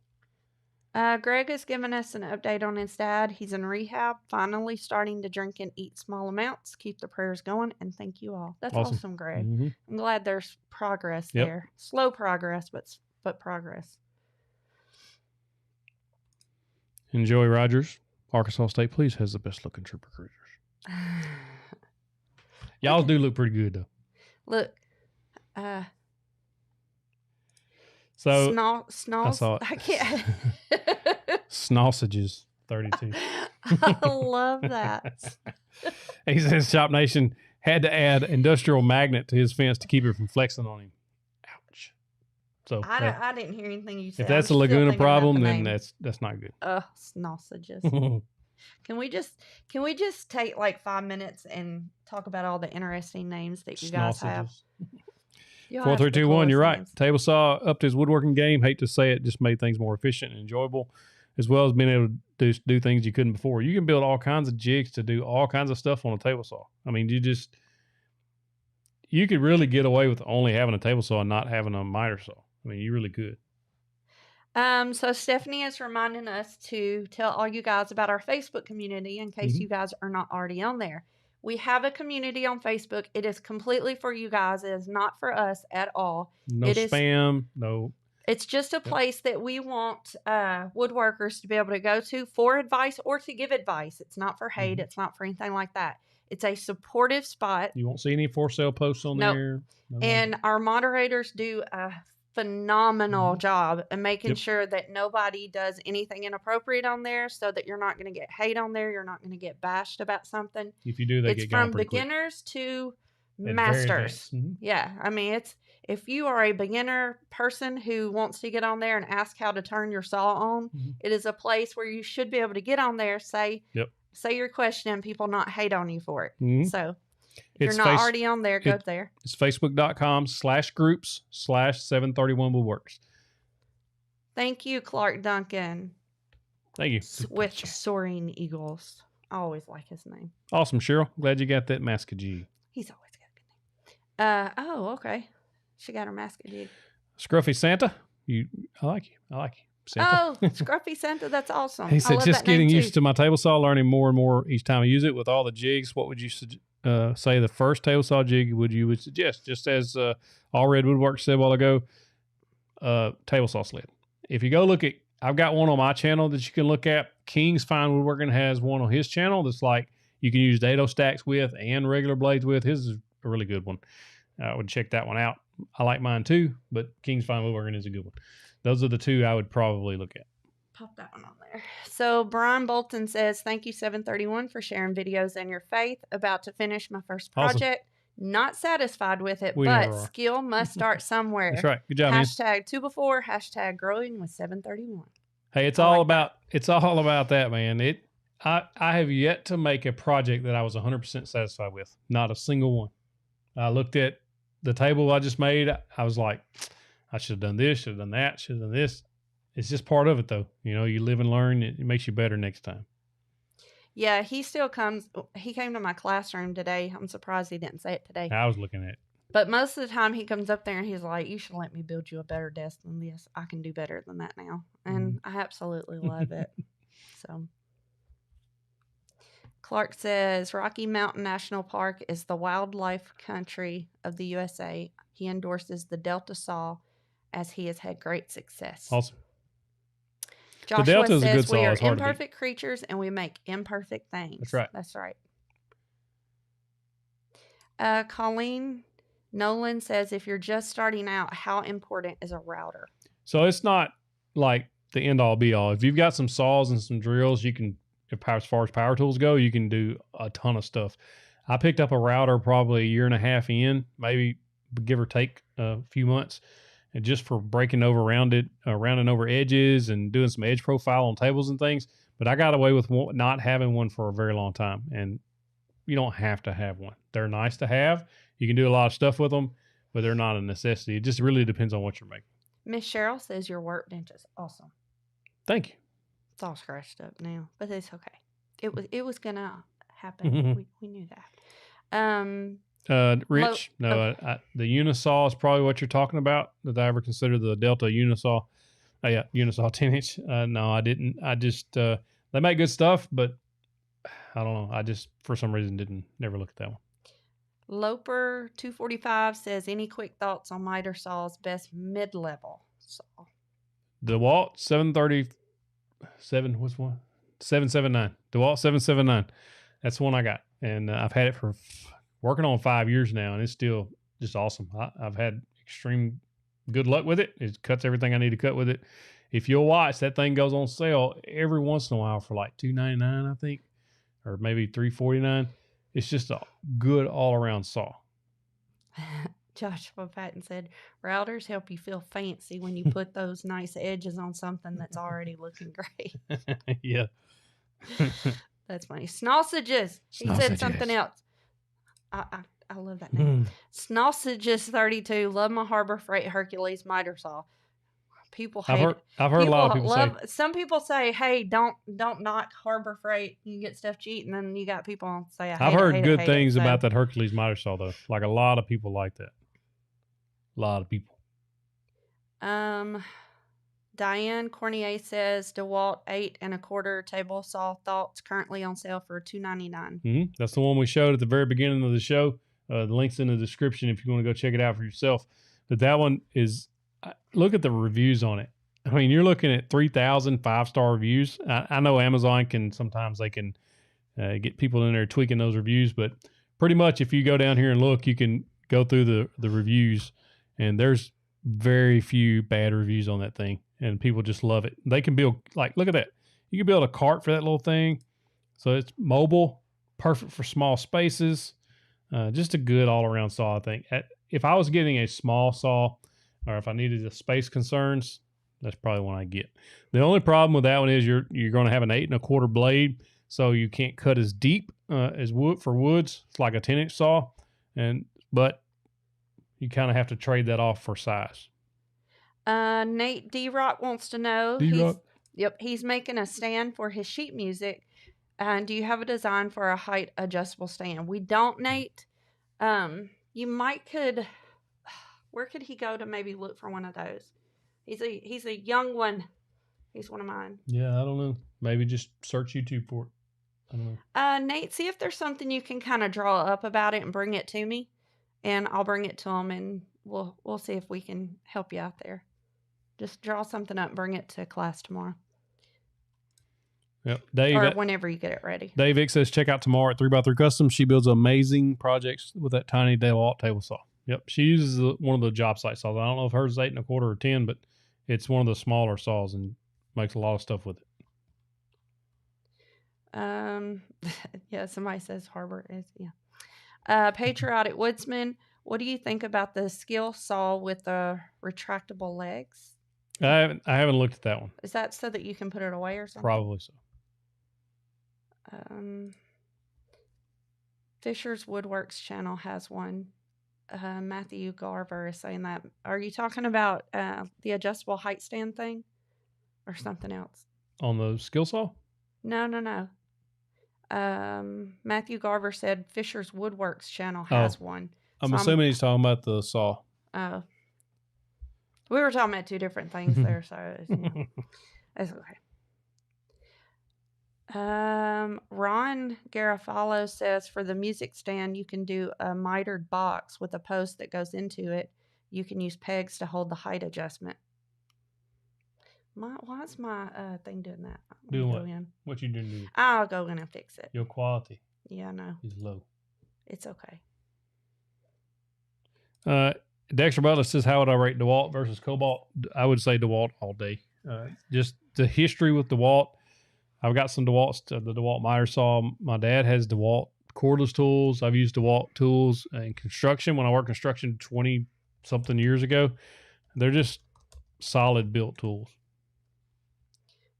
Greg has given us an update on his dad. He's in rehab, finally starting to drink and eat small amounts. Keep the prayers going, and thank you all. That's awesome, Greg. Mm-hmm. I'm glad there's progress there. Slow progress, but progress. And Joey Rogers, Arkansas State Police, has the best looking trooper cruisers. Y'all do look pretty good, though. Look, so I saw it. I can't. Snausages 32. I love that. He says Shop Nation had to add industrial magnet to his fence to keep it from flexing on him. Ouch. So I didn't hear anything you said. If that's a Laguna problem, then that's not good. Snausages. Can we just take like 5 minutes and talk about all the interesting names that you guys have? 4321, you're right. Table saw upped his woodworking game. Hate to say it, just made things more efficient and enjoyable, as well as being able to do things you couldn't before. You can build all kinds of jigs to do all kinds of stuff on a table saw. I mean, you could really get away with only having a table saw and not having a miter saw. I mean, you really could. So Stephanie is reminding us to tell all you guys about our Facebook community in case you guys are not already on there. We have a community on Facebook. It is completely for you guys. It is not for us at all. No spam. No. It's just a place that we want woodworkers to be able to go to for advice or to give advice. It's not for hate. It's not for anything like that. It's a supportive spot. You won't see any for sale posts on there. No. And our moderators do a phenomenal job of making sure that nobody does anything inappropriate on there, so that you're not going to get hate on there. You're not going to get bashed about something. If you do, they get gone pretty quick. It's from beginners to masters. Yeah. I mean, if you are a beginner person who wants to get on there and ask how to turn your saw on, it is a place where you should be able to get on there, say your question, and people not hate on you for it. So if you're not already on there, go there. It's facebook.com/groups/731 Woodworkers. Thank you, Clark Duncan. Thank you. With Soaring Eagles. I always like his name. Awesome, Cheryl. Glad you got that Mascagee. He's always got a good name. Oh, okay. She got her Mascagee. Scruffy Santa. I like you. Santa. Oh, Scruffy Santa. That's awesome. He said, just getting used to my table saw, learning more and more each time I use it with all the jigs. What would you say the first table saw jig would suggest? Just as All Red Woodwork said a while ago, table saw sled. If you go look at, I've got one on my channel that you can look at. King's Fine Woodworking has one on his channel that's like you can use dado stacks with and regular blades with. His is a really good one. I would check that one out. I like mine too, but King's Fine Woodworking is a good one. Those are the two I would probably look at. Pop that one on there. So Brian Bolton says, thank you 731 for sharing videos and your faith. About to finish my first project. Awesome. Not satisfied with it, but skill must start somewhere. That's right. Good job, man. #2 before, #growing with 731. Hey, it's all about that, man. I have yet to make a project that I was 100% satisfied with. Not a single one. I looked at the table I just made. I was like, I should have done this, should have done that, should have done this. It's just part of it, though. You know, you live and learn. It makes you better next time. Yeah, he still comes. He came to my classroom today. I'm surprised he didn't say it today. I was looking at it. But most of the time he comes up there and he's like, you should let me build you a better desk than this. I can do better than that now. And I absolutely love it. So Clark says, Rocky Mountain National Park is the wildlife country of the USA. He endorses the Delta Saw as he has had great success. Awesome. Joshua the Delta is says, a good saw. we are imperfect creatures and we make imperfect things. That's right. That's right. Colleen Nolan says, if you're just starting out, how important is a router? So it's not like the end all be all. If you've got some saws and some drills, you can, as far as power tools go, you can do a ton of stuff. I picked up a router probably a year and a half in, maybe give or take a few months, and just for breaking over rounding over edges and doing some edge profile on tables and things. But I got away with not having one for a very long time, and you don't have to have one. They're nice to have. You can do a lot of stuff with them, but they're not a necessity. It just really depends on what you're making. Miss Cheryl says your workbench is awesome. Thank you. It's all scratched up now, but it's okay. It was gonna happen. We knew that. Rich, the Unisaw is probably what you're talking about. Did I ever consider the Delta Unisaw? Oh yeah, Unisaw 10-inch. No, I didn't. I just they make good stuff, but I don't know. I just for some reason never look at that one. Loper 245 says, any quick thoughts on miter saw's best mid-level saw? Dewalt 737. What's one? 779. Dewalt 779. That's the one I got, and I've had it for working on 5 years now, and it's still just awesome. I've had extreme good luck with it. It cuts everything I need to cut with it. If you'll watch, that thing goes on sale every once in a while for like $2.99, I think, or maybe $3.49. It's just a good all-around saw. Joshua Patton said, routers help you feel fancy when you put those nice edges on something that's already looking great. Yeah. That's funny. Snausages. He said something else. I love that name. Snausages 32. Love my Harbor Freight Hercules miter saw. People hate it. I've heard a lot of people say. Some people say, "Hey, don't knock Harbor Freight. You get stuff cheap." And then you got people say, "I've heard good things about that Hercules miter saw, though. Like a lot of people like that. A lot of people." Diane Cornier says DeWalt 8 1/4 table saw thoughts currently on sale for $2.99. That's the one we showed at the very beginning of the show. The link's in the description if you want to go check it out for yourself. But that one is, look at the reviews on it. I mean, you're looking at 3,000 5-star reviews. I know Amazon can sometimes they can get people in there tweaking those reviews, but pretty much if you go down here and look, you can go through the reviews, and there's very few bad reviews on that thing, and people just love it. They can build, like, look at that. You can build a cart for that little thing. So it's mobile, perfect for small spaces. Just a good all-around saw, I think. If I was getting a small saw, or if I needed the space concerns, that's probably one I get. The only problem with that one is you're going to have an 8 1/4 blade, so you can't cut as deep as wood for woods. It's like a 10-inch saw, but you kind of have to trade that off for size. Nate D-Rock wants to know. He's making a stand for his sheet music. Do you have a design for a height adjustable stand? We don't, Nate. You could. Where could he go to maybe look for one of those? He's a young one. He's one of mine. Yeah, I don't know. Maybe just search YouTube for it. I don't know. Nate, see if there's something you can kind of draw up about it and bring it to me, and I'll bring it to him, and we'll see if we can help you out there. Just draw something up and bring it to class tomorrow. Yep. Dave, or whenever you get it ready. Dave Vick says check out tomorrow at 3x3 Customs. She builds amazing projects with that tiny Dewalt table saw. Yep. She uses one of the job site saws. I don't know if hers is 8 1/4 or 10, but it's one of the smaller saws and makes a lot of stuff with it. Yeah, somebody says Harbor is, yeah. Patriotic Woodsman, what do you think about the skill saw with the retractable legs? I haven't looked at that one. Is that so that you can put it away or something? Probably so. Fisher's Woodworks channel has one. Matthew Garver is saying that. Are you talking about the adjustable height stand thing or something else? On the skill saw? No. Matthew Garver said Fisher's Woodworks channel has one. I'm assuming he's talking about the saw. Oh. We were talking about two different things there, so it's okay. Ron Garofalo says for the music stand, you can do a mitered box with a post that goes into it. You can use pegs to hold the height adjustment. Why is my thing doing that? Doing what? What you doing? I'll go in and fix it. Your quality. Yeah, I know. Is low. It's okay. Dexter Butler says, how would I rate DeWalt versus Cobalt? I would say DeWalt all day. Just the history with DeWalt. I've got some DeWalt, the DeWalt miter saw. My dad has DeWalt cordless tools. I've used DeWalt tools in construction when I worked construction 20-something years ago. They're just solid built tools.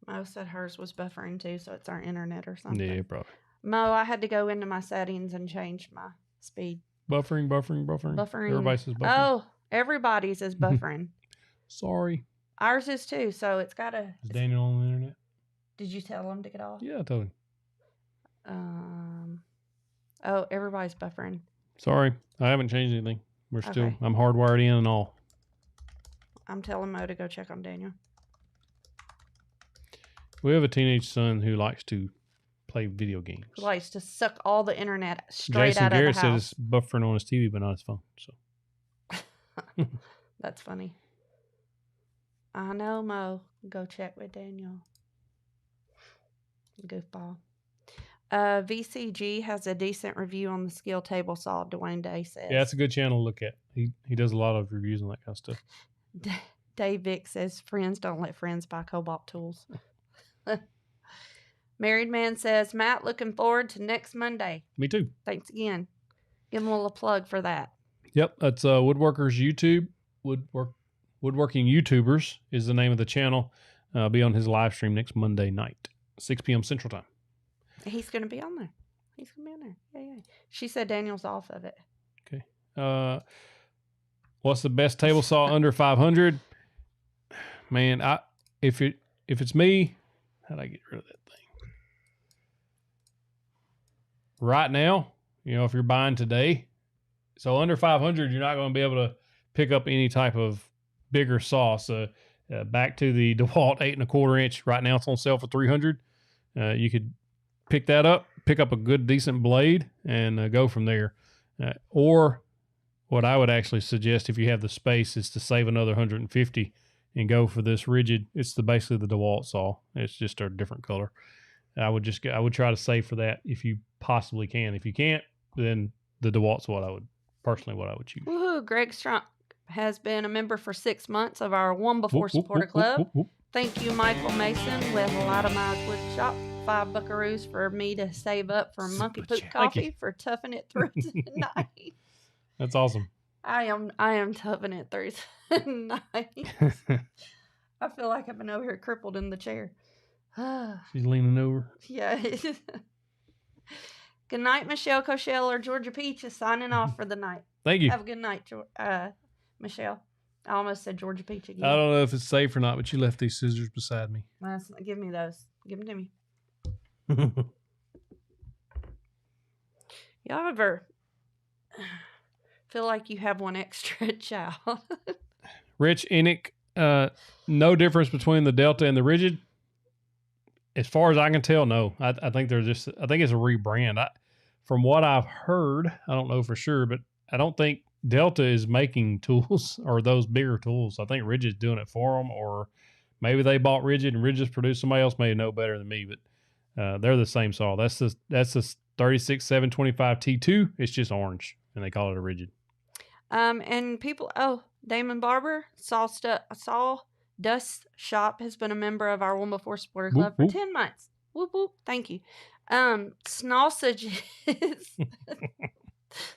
Mo said hers was buffering too, so it's our internet or something. Yeah, probably. Mo, I had to go into my settings and change my speed. Buffering. Everybody says buffering. Oh, everybody's is buffering. Sorry. Ours is too, so it's got to. Is Daniel on the internet? Did you tell him to get off? Yeah, I told him. Oh, everybody's buffering. Sorry. I haven't changed anything. We're still, Okay. I'm hardwired in and all. I'm telling Mo to go check on Daniel. We have a teenage son who likes to play video games. Who likes to suck all the internet straight Jason out Garrett of the house. says it's buffering on his TV, but not his phone. So That's funny. I know, Mo. Go check with Daniel. Goofball. VCG has a decent review on the skill table saw, Dwayne Day says. yeah, it's a good channel to look at. He does a lot of reviews on that kind of stuff. Dave Vick says friends don't let friends buy Cobalt tools. Married Man says, Matt, looking forward to next Monday. Me too. Thanks again. Give him a little plug for that. Yep, that's Woodworkers YouTube. Woodworking YouTubers is the name of the channel. I'll be on his live stream next Monday night, 6 p.m. Central Time. He's going to be on there. Yeah. She said Daniel's off of it. Okay. What's the best table saw under 500? Man, if it's me, how'd I get rid of that thing? Right now, if you're buying today, so under 500, you're not going to be able to pick up any type of bigger saw. So Back to the DeWalt 8 1/4 inch. Right now it's on sale for $300. You could pick that up, pick up a good, decent blade, and go from there. Or what I would actually suggest, if you have the space, is to save another $150 and go for this Ridgid. It's basically the Dewalt saw. It's just a different color. I would try to save for that if you possibly can. If you can't, then the Dewalt's what I would choose. Woohoo! Greg Strunk has been a member for 6 months of our One Before Supporter Club. Thank you, Michael Mason with Lightomized Wood Shop. $5 buckaroos for me to save up for Monkey Poop Coffee for toughing it through tonight. That's awesome. I am toughing it through tonight. I feel like I've been over here crippled in the chair. She's leaning over. Yeah. Good night, Michelle Cochelle or Georgia Peach is signing off for the night. Thank you. Have a good night, Michelle. I almost said Georgia Peach again. I don't know if it's safe or not, but you left these scissors beside me. Give me those. Give them to me. Y'all ever feel like you have one extra child? Rich Enoch, no difference between the Delta and the Ridgid. As far as I can tell, no. I think it's a rebrand. From what I've heard, I don't know for sure, but I don't think Delta is making tools or those bigger tools. I think Ridgid's doing it for them, or maybe they bought Ridgid and Ridgid's produced. Somebody else may know better than me, but they're the same saw. That's the 36725 T2. It's just orange, and they call it a Ridgid. And people, Damon Barber, Saw Dust Shop has been a member of our One Before Supporter Club for 10 months. Whoop, whoop. Thank you. Snausages, it's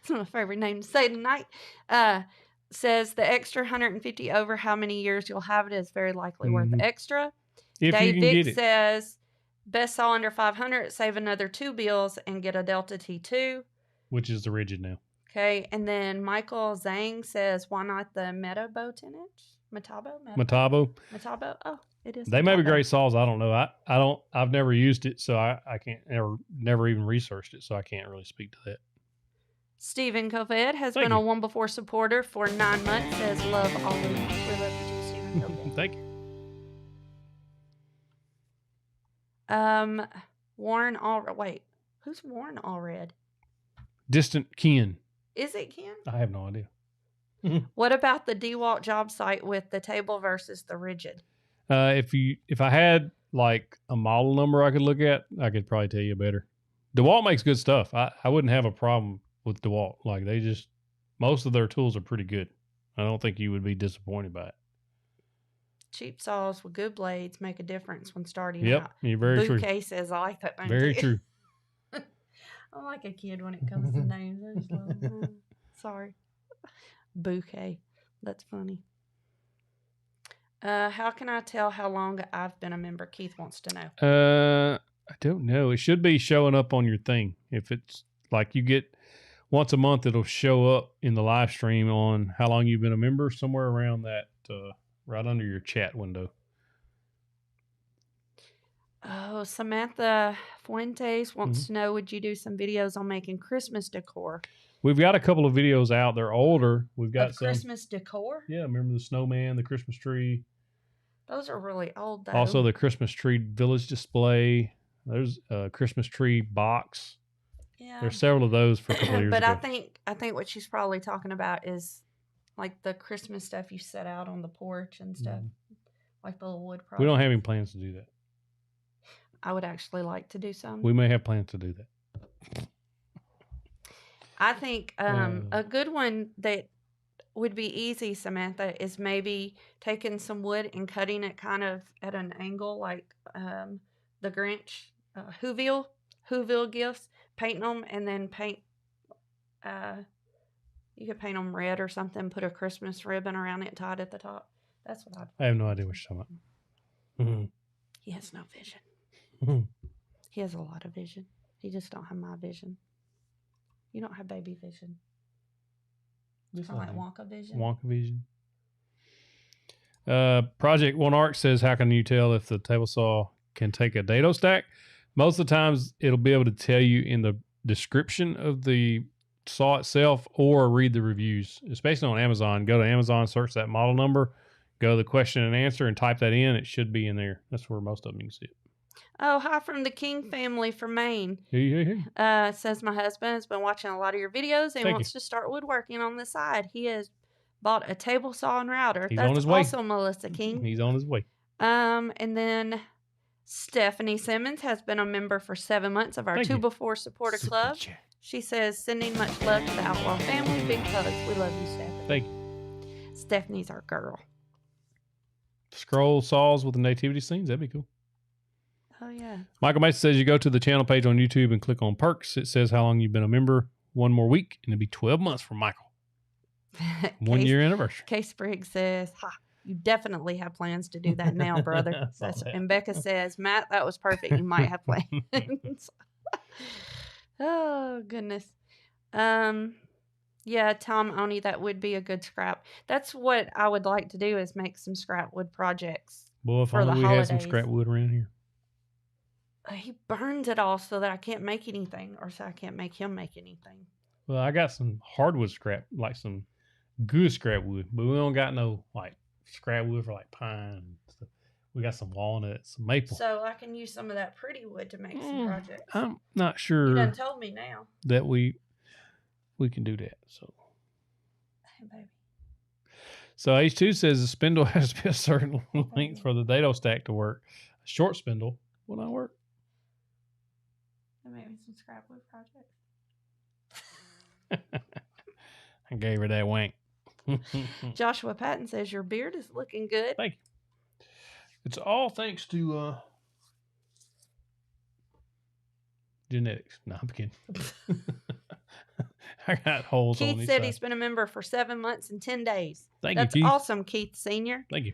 my favorite name to say tonight, says the extra 150 over how many years you'll have it is very likely worth the extra. If Dave you can Vick get it. says, best saw under 500, save another 2 bills and get a Delta T2. Which is the Ridgid now. Okay, and then Michael Zhang says, why not the Metabo 10-inch? Metabo. Oh, it is. They may be great saws. I don't know. I've never used it, so I can't never even researched it, so I can't really speak to that. Stephen Coved has been a One Before supporter for 9 months. Says love all of you. We love you too, Stephen Coved. Thank you. Warren Allred. Wait, who's Warren Allred? Distant kin. Is it Ken? I have no idea. What about the Dewalt Job Site with the table versus the Ridgid? If I had like a model number I could look at, I could probably tell you better. DeWalt makes good stuff. I wouldn't have a problem with DeWalt. Like most of their tools are pretty good. I don't think you would be disappointed by it. Cheap saws with good blades make a difference when starting out. Yep, you're very true. Bouquet says I like that name. Very true. I'm like a kid when it comes to names. I just love them. Sorry. Bouquet. That's funny. How can I tell how long I've been a member? Keith wants to know. I don't know. It should be showing up on your thing. If it's like you get once a month, it'll show up in the live stream on how long you've been a member, somewhere around that, right under your chat window. Oh, Samantha Fuentes wants to know, would you do some videos on making Christmas decor? We've got a couple of videos out. They're older. We've got some Christmas decor? Yeah, remember the snowman, the Christmas tree. Those are really old, though. Also, the Christmas tree village display. There's a Christmas tree box. Yeah. There's several of those for a couple of years but ago. I think what she's probably talking about is like the Christmas stuff you set out on the porch and stuff. Like the little wood project. We don't have any plans to do that. I would actually like to do some. We may have plans to do that. I think a good one that would be easy, Samantha, is maybe taking some wood and cutting it kind of at an angle, like the Grinch Whoville gifts, painting them, and then paint. You could paint them red or something. Put a Christmas ribbon around it, tied at the top. That's what I have no idea what you're talking about. He has no vision. He has a lot of vision. He just don't have my vision. You don't have baby vision. Kind of like Wonka vision. Wonka vision. Project One Arc says, how can you tell if the table saw can take a dado stack? Most of the times it'll be able to tell you in the description of the saw itself or read the reviews, especially on Amazon. Go to Amazon, search that model number, go to the question and answer and type that in. It should be in there. That's where most of them you can see it. Oh, hi from the King family from Maine. Hey. Says my husband has been watching a lot of your videos and wants to start woodworking on the side. He has bought a table saw and router. He's That's on his way. also Melissa King. He's on his way. And then Stephanie Simmons has been a member for 7 months of our 2 Before Supporter Club. She says, sending much love to the Outlaw family. Big hugs. We love you, Stephanie. Thank you. Stephanie's our girl. Scroll saws with the nativity scenes. That'd be cool. Oh, yeah. Michael Mason says you go to the channel page on YouTube and click on perks. It says how long you've been a member. 1 more week, and it'll be 12 months for Michael. 1 year anniversary. Case Briggs says, you definitely have plans to do that now, brother. And Becca says, Matt, that was perfect. You might have plans. Oh, goodness. Yeah, Tom Oni, that would be a good scrap. That's what I would like to do is make some scrap wood projects. Well, if for only the we holidays. had some scrap wood around here. He burns it all so that I can't make anything, or so I can't make him make anything. Well, I got some hardwood scrap, like some good scrap wood, but we don't got no like scrap wood for like pine and stuff. We got some walnuts, some maple. So I can use some of that pretty wood to make some projects. I'm not sure You done told me now. that we can do that. So, Hey, baby. So H2 says the spindle has to be a certain length for the dado stack to work. A short spindle will not work. Maybe some scrap wood projects. I gave her that wank. Joshua Patton says your beard is looking good. Thank you. It's all thanks to genetics. No, I'm kidding. I got holes on these Keith said sides. he's been a member for 7 months and 10 days. Thank That's you, Keith. awesome, Keith Sr. Thank you.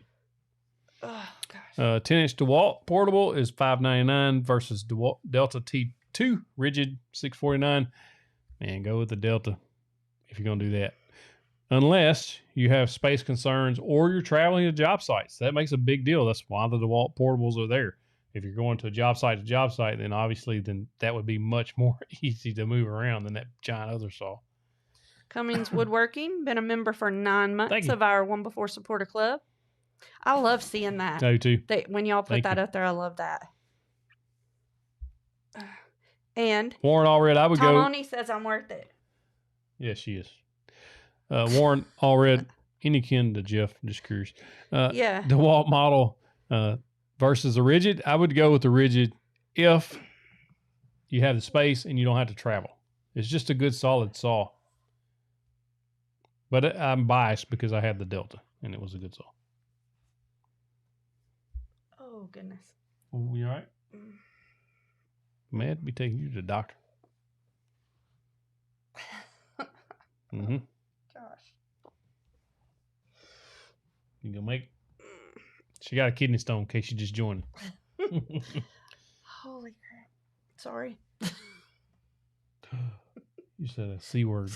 Oh, gosh. 10-inch Dewalt portable is $5.99 versus Dewalt Delta T2 Ridgid $6.49. Man, go with the Delta if you're going to do that. Unless you have space concerns or you're traveling to job sites. That makes a big deal. That's why the Dewalt portables are there. If you're going to a job site, then obviously that would be much more easy to move around than that giant other saw. Cummings Woodworking, been a member for 9 months of our 1 Before Supporter Club. I love seeing that. I do too. When y'all put that up there, I love that. And Warren Allred, I would Tom go. Oni says I'm worth it. Yes, she is. Warren Allred, any kin to Jeff, just curious. Yeah. DeWalt model versus a Ridgid. I would go with the Ridgid if you have the space and you don't have to travel. It's just a good solid saw. But I'm biased because I had the Delta and it was a good saw. Oh, goodness. Oh, you all right? Man, I'd be taking you to the doctor. Mm-hmm. Gosh. You gonna make? She got a kidney stone in case you just joined. Holy crap. Sorry. You said a C word.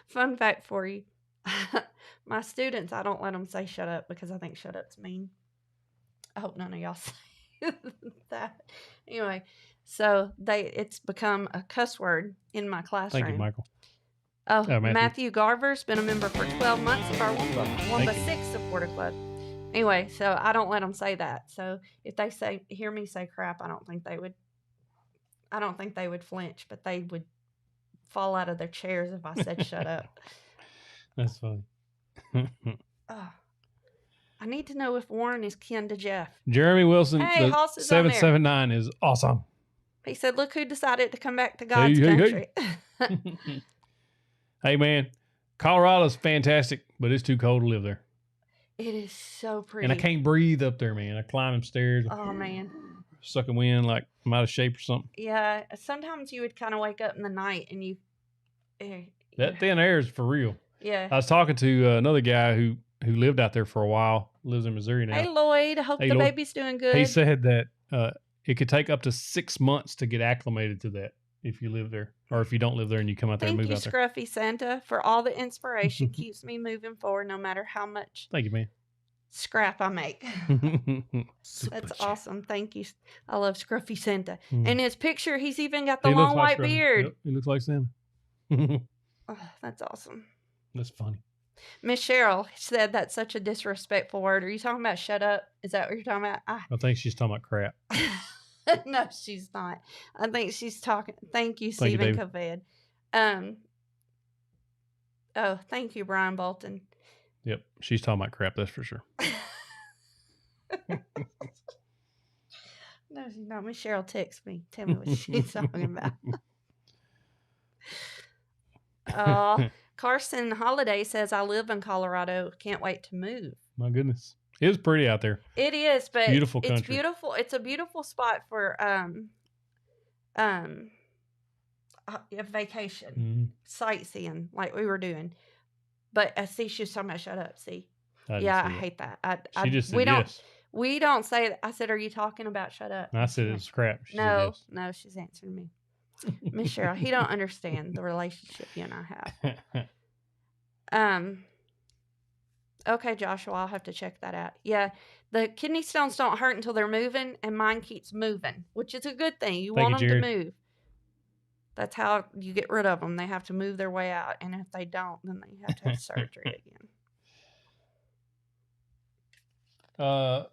Fun fact for you. My students, I don't let them say shut up because I think shut up's mean. I hope none of y'all say that. Anyway, so it's become a cuss word in my classroom. Thank you, Michael. Oh, Matthew Garver's been a member for 12 months of our 1x6 supporter club. Anyway, so I don't let them say that. So if they hear me say crap, I don't think they would flinch, but they would fall out of their chairs if I said shut up. That's funny. I need to know if Warren is kin to Jeff. Jeremy Wilson, hey, the 779 is awesome. He said, look who decided to come back to God's country. Hey. Hey, man, Colorado's fantastic, but it's too cold to live there. It is so pretty. And I can't breathe up there, man. I climb them stairs. Oh, man. Sucking wind like I'm out of shape or something. Yeah, sometimes you would kind of wake up in the night and you... that thin air is for real. Yeah. I was talking to another guy who lived out there for a while, lives in Missouri now. Hey, Lloyd. I hope the baby's doing good. He said that it could take up to 6 months to get acclimated to that if you live there. Or if you don't live there and you come out there and move out there. Thank you, Scruffy Santa, for all the inspiration. Keeps me moving forward no matter how much Thank you, man. Scrap I make. That's awesome. Thank you. I love Scruffy Santa. And his picture, he's even got the long white beard. Yep, he looks like Santa. Oh, that's awesome. That's funny. Miss Cheryl said that's such a disrespectful word. Are you talking about shut up? Is that what you're talking about? I think she's talking about crap. No, she's not. I think she's talking. Thank you, Thank you, Stephen David. Coved. Oh, thank you, Brian Bolton. Yep, she's talking about crap. That's for sure. No, she's not. Miss Cheryl text me. Tell me what she's talking about. Carson Holiday says, I live in Colorado. Can't wait to move. My goodness. It was pretty out there. It is, but beautiful country. It's beautiful. It's a beautiful spot for a vacation, sightseeing like we were doing. But see, she's talking about shut up. See, I hate that. She just said yes. We don't say that. I said, are you talking about shut up? I said it's crap. She said yes. No, she's answering me. Miss Cheryl, he don't understand the relationship you and I have. Okay, Joshua, I'll have to check that out. Yeah, the kidney stones don't hurt until they're moving, and mine keeps moving, which is a good thing. You want them to move. That's how you get rid of them. They have to move their way out, and if they don't, then they have to have surgery again.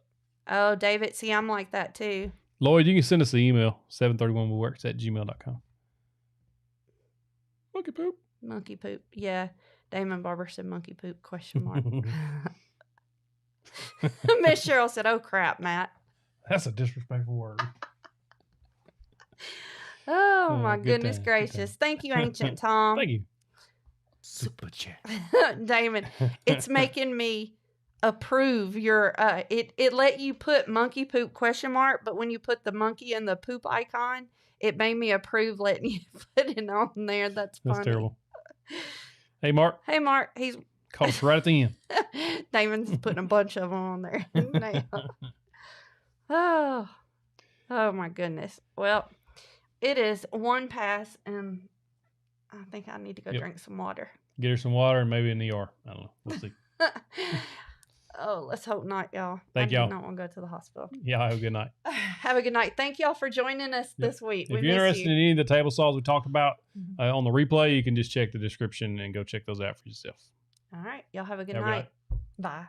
Oh, David, see, I'm like that too. Lloyd, you can send us an email, 731woodworks@gmail.com. Monkey poop. Monkey poop. Yeah. Damon Barber said monkey poop, ? Miss Cheryl said, oh, crap, Matt. That's a disrespectful word. Oh, my goodness gracious. Thank you, Ancient Tom. Thank you. Super chat. Damon, it's making me approve your it let you put monkey poop ? But when you put the monkey and the poop icon, it made me approve letting you put it on there. That's funny. That's terrible. Hey Mark. He's caught us right at the end. Damon's putting a bunch of them on there. Oh my goodness. Well, it is 1 past, and I think I need to go drink some water. Get her some water and maybe an ER. I don't know. We'll see. Oh, let's hope not, y'all. Thank y'all. I do not want to go to the hospital. Yeah, have a good night. Have a good night. Thank y'all for joining us this week. If you're interested in any of the table saws we talked about on the replay, you can just check the description and go check those out for yourself. All right. Y'all have a good night. Bye.